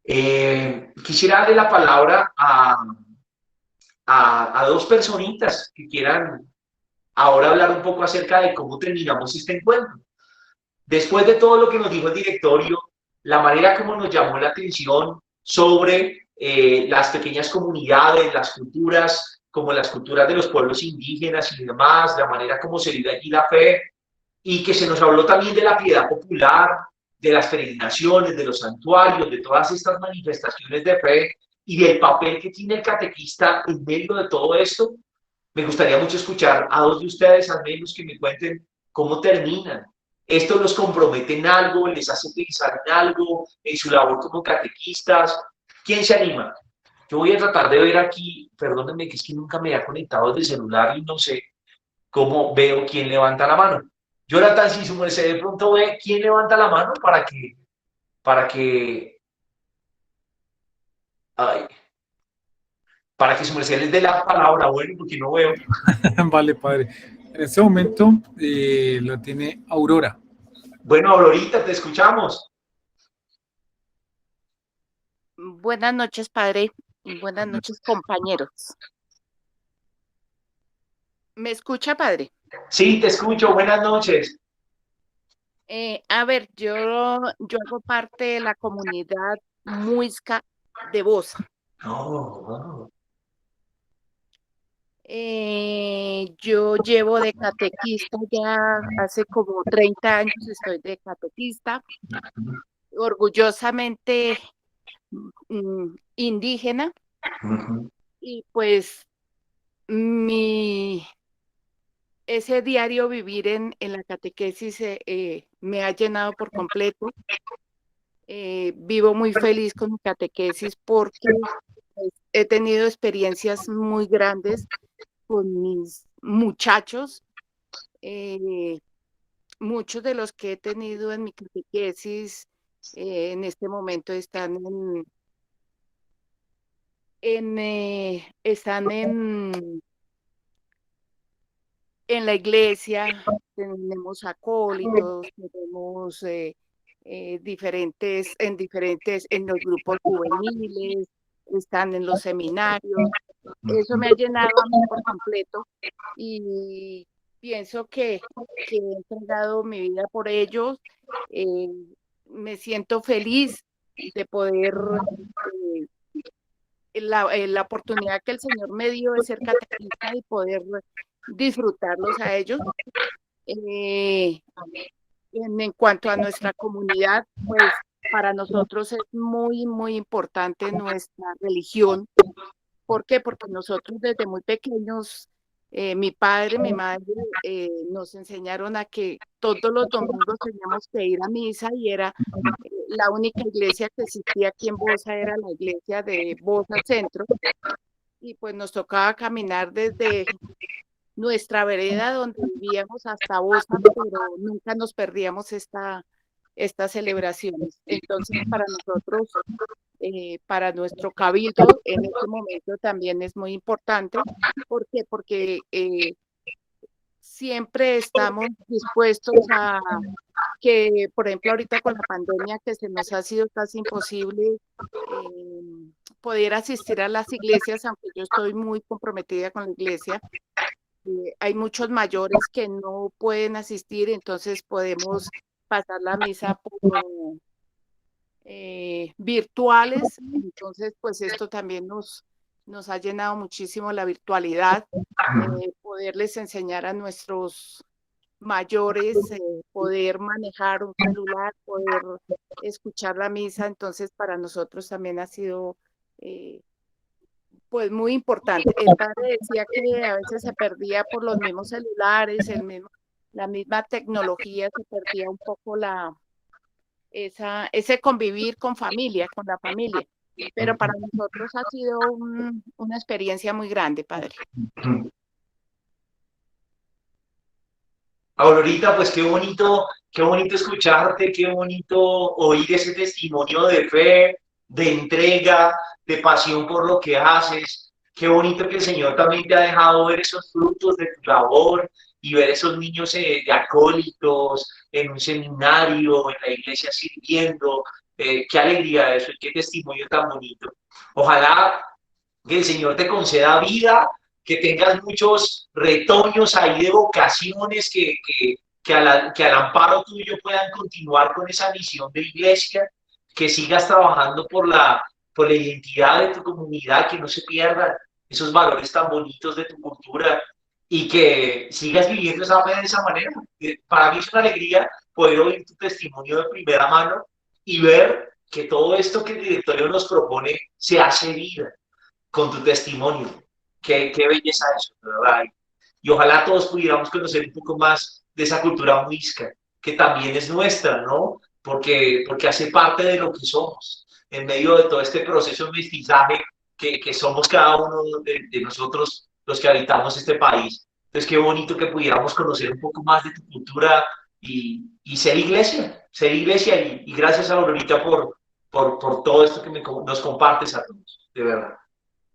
Quisiera darle la palabra a dos personitas que quieran ahora hablar un poco acerca de cómo terminamos este encuentro. Después de todo lo que nos dijo el directorio, la manera como nos llamó la atención sobre las pequeñas comunidades, las culturas, como las culturas de los pueblos indígenas y demás, la manera como se vive allí la fe, y que se nos habló también de la piedad popular, de las peregrinaciones, de los santuarios, de todas estas manifestaciones de fe y del papel que tiene el catequista en medio de todo esto. Me gustaría mucho escuchar a dos de ustedes, al menos, que me cuenten cómo terminan. ¿Esto los compromete en algo? ¿Les hace pensar en algo? ¿En su labor como catequistas? ¿Quién se anima? Yo voy a tratar de ver aquí, perdónenme que es que nunca me he conectado desde el celular y no sé cómo veo quién levanta la mano. Jonathan, si su merced de pronto ve quién levanta la mano para que, ay, para que su merced les dé la palabra, bueno, porque no veo. Vale, padre. En este momento lo tiene Aurora. Bueno, Aurorita, te escuchamos. Buenas noches, padre, y buenas noches, compañeros. ¿Me escucha, padre? Sí, te escucho. Buenas noches. A ver, yo hago parte de la comunidad muisca de Bosa. Oh, wow. Yo llevo de catequista ya hace como 30 años, estoy de catequista, orgullosamente indígena, y pues ese diario vivir en la catequesis me ha llenado por completo. Vivo muy feliz con mi catequesis porque pues, he tenido experiencias muy grandes con mis muchachos. Muchos de los que he tenido en mi catequesis en este momento están en la iglesia. Tenemos acólitos, tenemos en los grupos juveniles, están en los seminarios. Eso me ha llenado a mí por completo y pienso que he entregado mi vida por ellos. Eh, Me siento feliz de poder, la oportunidad que el Señor me dio de ser catequista y poder disfrutarlos a ellos. En cuanto a nuestra comunidad, pues para nosotros es muy, muy importante nuestra religión. ¿Por qué? Porque nosotros desde muy pequeños, mi padre, mi madre, nos enseñaron a que todos los domingos teníamos que ir a misa y era la única iglesia que existía aquí en Bosa, era la iglesia de Bosa Centro, y pues nos tocaba caminar desde nuestra vereda donde vivíamos hasta Bosa, pero nunca nos perdíamos estas celebraciones. Entonces, para nosotros, para nuestro cabildo, en este momento también es muy importante. ¿Por qué? Porque siempre estamos dispuestos a que, por ejemplo, ahorita con la pandemia, que se nos ha sido casi imposible poder asistir a las iglesias, aunque yo estoy muy comprometida con la iglesia. Hay muchos mayores que no pueden asistir, entonces podemos pasar la misa por virtuales. Entonces, pues esto también nos ha llenado muchísimo la virtualidad, poderles enseñar a nuestros mayores, poder manejar un celular, poder escuchar la misa. Entonces, para nosotros también ha sido Pues muy importante. El padre decía que a veces se perdía por los mismos celulares, la misma tecnología, se perdía un poco ese convivir con familia, con la familia. Pero para nosotros ha sido una experiencia muy grande, padre. Aurorita, pues qué bonito escucharte, qué bonito oír ese testimonio de fe, de entrega, de pasión por lo que haces. Qué bonito que el Señor también te ha dejado ver esos frutos de tu labor y ver esos niños de acólitos en un seminario, en la iglesia sirviendo. Qué alegría eso y qué testimonio tan bonito. Ojalá que el Señor te conceda vida, que tengas muchos retoños ahí de vocaciones que al amparo tuyo puedan continuar con esa misión de iglesia, que sigas trabajando por la identidad de tu comunidad, que no se pierdan esos valores tan bonitos de tu cultura y que sigas viviendo esa fe de esa manera. Para mí es una alegría poder oír tu testimonio de primera mano y ver que todo esto que el directorio nos propone se hace vida con tu testimonio. Qué belleza eso, de verdad. Y ojalá todos pudiéramos conocer un poco más de esa cultura muisca, que también es nuestra, ¿no? Porque hace parte de lo que somos, en medio de todo este proceso de mestizaje que somos cada uno de nosotros los que habitamos este país. Entonces, qué bonito que pudiéramos conocer un poco más de tu cultura y ser iglesia y gracias a Aurorita por todo esto que nos compartes a todos, de verdad.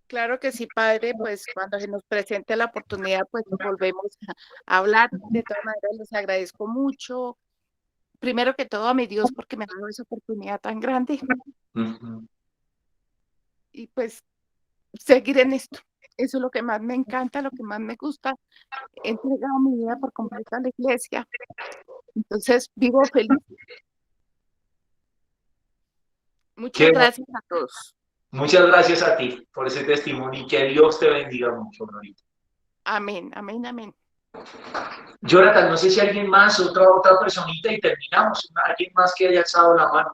Claro que sí, padre, pues cuando se nos presente la oportunidad, pues volvemos a hablar. De todas maneras, les agradezco mucho. Primero que todo a mi Dios porque me ha dado esa oportunidad tan grande. Y pues seguir en esto. Eso es lo que más me encanta, lo que más me gusta. He entregado mi vida por completo a la iglesia. Entonces vivo feliz. Muchas gracias a todos. Muchas gracias a ti por ese testimonio y que Dios te bendiga mucho, Norita. Amén, amén, amén. Jonathan, no sé si alguien más, otra personita y terminamos. Alguien más que haya alzado la mano.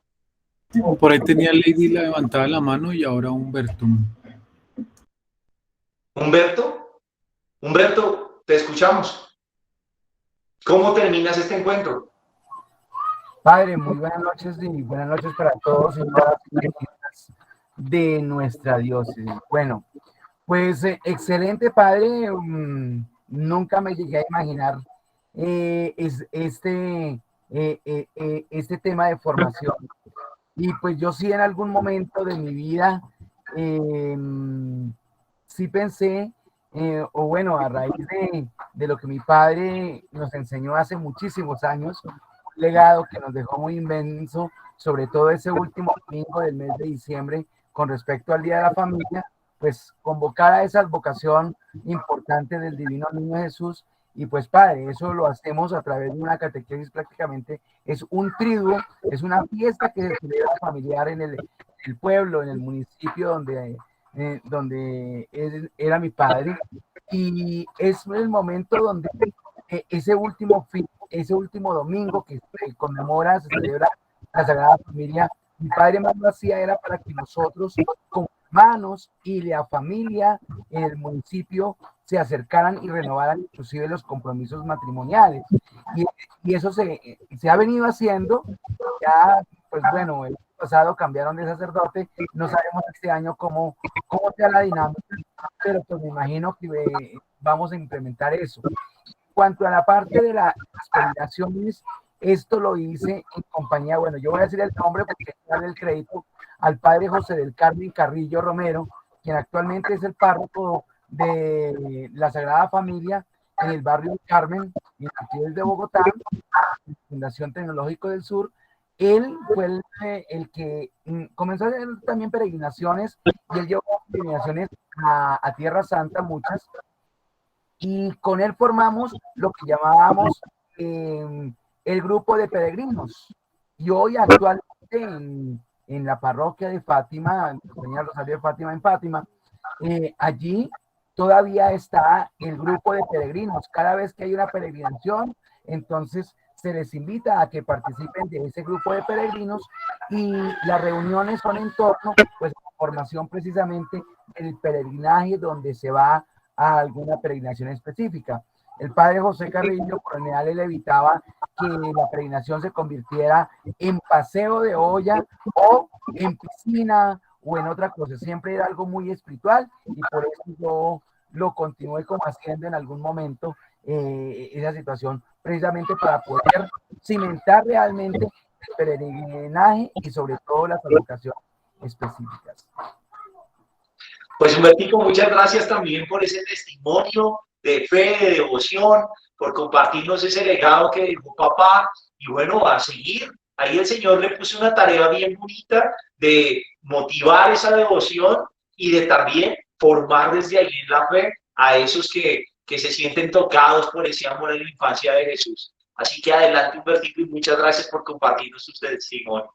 Por ahí tenía Lady levantada la mano y ahora Humberto. Humberto, te escuchamos. ¿Cómo terminas este encuentro? Padre, muy buenas noches y buenas noches para todos y todas las de nuestra diócesis. Bueno, pues excelente, Padre. Nunca me llegué a imaginar este tema de formación. Y pues yo sí en algún momento de mi vida sí pensé, o bueno, a raíz de lo que mi padre nos enseñó hace muchísimos años, un legado que nos dejó muy inmenso, sobre todo ese último domingo del mes de diciembre, con respecto al Día de la Familia, pues convocar a esa vocación importante del Divino Niño Jesús. Y pues Padre, eso lo hacemos a través de una catequesis, prácticamente es un triduo, es una fiesta que se celebra familiar en el pueblo, en el municipio donde era mi padre, y es el momento donde ese último domingo que se conmemora, se celebra la Sagrada Familia, mi padre más lo hacía era para que nosotros como hermanos y la familia en el municipio se acercaran y renovaran inclusive los compromisos matrimoniales. Y eso se ha venido haciendo. Ya, pues bueno, el pasado cambiaron de sacerdote, no sabemos este año cómo sea la dinámica, pero pues me imagino que vamos a implementar eso. En cuanto a la parte de las peregrinaciones, esto lo hice en compañía, bueno, yo voy a decir el nombre porque darle el crédito al padre José del Carmen Carrillo Romero, quien actualmente es el párroco de la Sagrada Familia en el barrio del Carmen, aquí desde Bogotá, Fundación Tecnológico del Sur. Él fue el que comenzó a hacer también peregrinaciones, y él llevó peregrinaciones a Tierra Santa, muchas, y con él formamos lo que llamábamos el grupo de peregrinos. Y hoy actualmente en la parroquia de Fátima, en Compañía Rosario de Fátima en Fátima, allí todavía está el grupo de peregrinos. Cada vez que hay una peregrinación, entonces se les invita a que participen de ese grupo de peregrinos, y las reuniones son en torno pues, a formación precisamente el peregrinaje donde se va a alguna peregrinación específica. El padre José Carrillo, por lo general, él evitaba que la peregrinación se convirtiera en paseo de olla o en piscina o en otra cosa. Siempre era algo muy espiritual y por eso yo lo continué como haciendo en algún momento esa situación, precisamente para poder cimentar realmente el peregrinaje y sobre todo las educaciones específicas. Pues Humbertico, muchas gracias también por ese testimonio de fe, de devoción, por compartirnos ese legado que dejó papá. Y bueno, a seguir. Ahí el Señor le puso una tarea bien bonita de motivar esa devoción y de también formar desde ahí en la fe a esos que se sienten tocados por ese amor en la infancia de Jesús. Así que adelante, Humbertico, y muchas gracias por compartirnos su testimonio.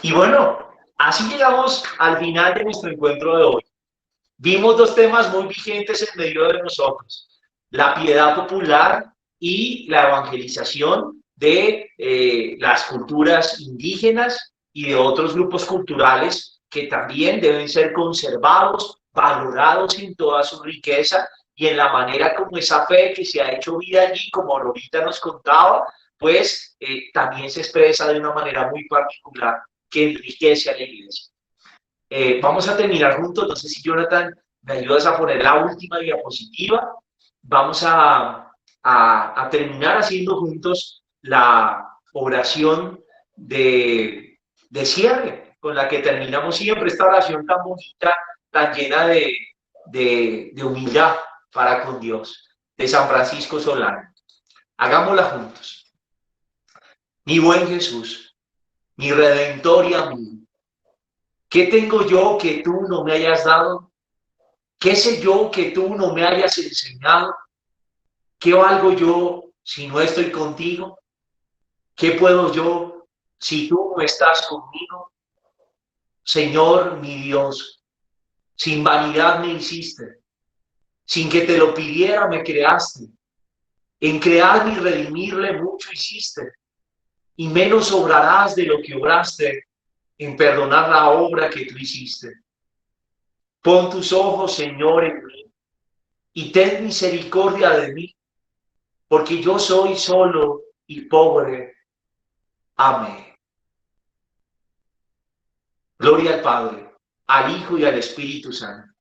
Y bueno, así llegamos al final de nuestro encuentro de hoy. Vimos dos temas muy vigentes en medio de nosotros: la piedad popular y la evangelización de las culturas indígenas y de otros grupos culturales que también deben ser conservados, valorados en toda su riqueza y en la manera como esa fe que se ha hecho vida allí, como ahorita nos contaba, pues también se expresa de una manera muy particular que enriquece a la iglesia. Vamos a terminar juntos. No sé si Jonathan me ayudas a poner la última diapositiva. Vamos a terminar haciendo juntos la oración de cierre, con la que terminamos siempre esta oración tan bonita, tan llena de humildad para con Dios, de San Francisco Solano. Hagámosla juntos. Mi buen Jesús, mi Redentor y amigo, ¿qué tengo yo que tú no me hayas dado? ¿Qué sé yo que tú no me hayas enseñado? ¿Qué valgo yo si no estoy contigo? ¿Qué puedo yo si tú no estás conmigo? Señor, mi Dios, sin vanidad me hiciste, sin que te lo pidiera me creaste. En crearme y redimirle mucho hiciste, y menos obrarás de lo que obraste en perdonar la obra que tú hiciste. Pon tus ojos, Señor, en mí, y ten misericordia de mí, porque yo soy solo y pobre. Amén. Gloria al Padre, al Hijo y al Espíritu Santo,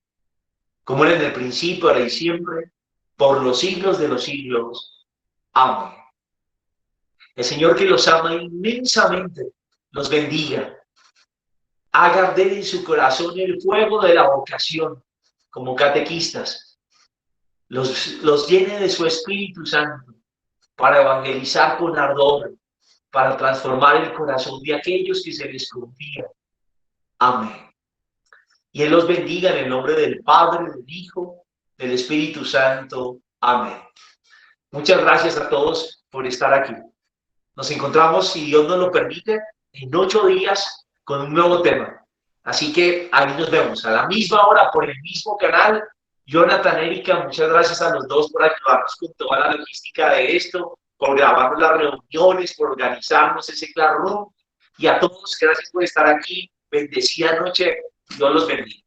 como era en el principio, ahora y siempre, por los siglos de los siglos. Amén. El Señor, que los ama inmensamente, los bendiga. Haga arder en su corazón el fuego de la vocación, como catequistas. Los llene de su Espíritu Santo para evangelizar con ardor, para transformar el corazón de aquellos que se les confía. Amén. Y Él los bendiga en el nombre del Padre, del Hijo, del Espíritu Santo. Amén. Muchas gracias a todos por estar aquí. Nos encontramos, si Dios nos lo permite, en 8 días con un nuevo tema. Así que ahí nos vemos a la misma hora por el mismo canal. Jonathan, Erika, muchas gracias a los dos por ayudarnos con toda la logística de esto, por grabar las reuniones, por organizarnos ese Classroom. Y a todos, gracias por estar aquí. Bendecida noche. Dios los bendiga.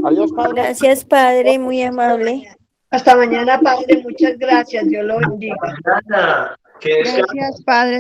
Adiós, Padre. Gracias, Padre, muy amable. Hasta mañana, Padre. Muchas gracias. Dios lo bendiga. Mañana, que descansen. Gracias, Padre.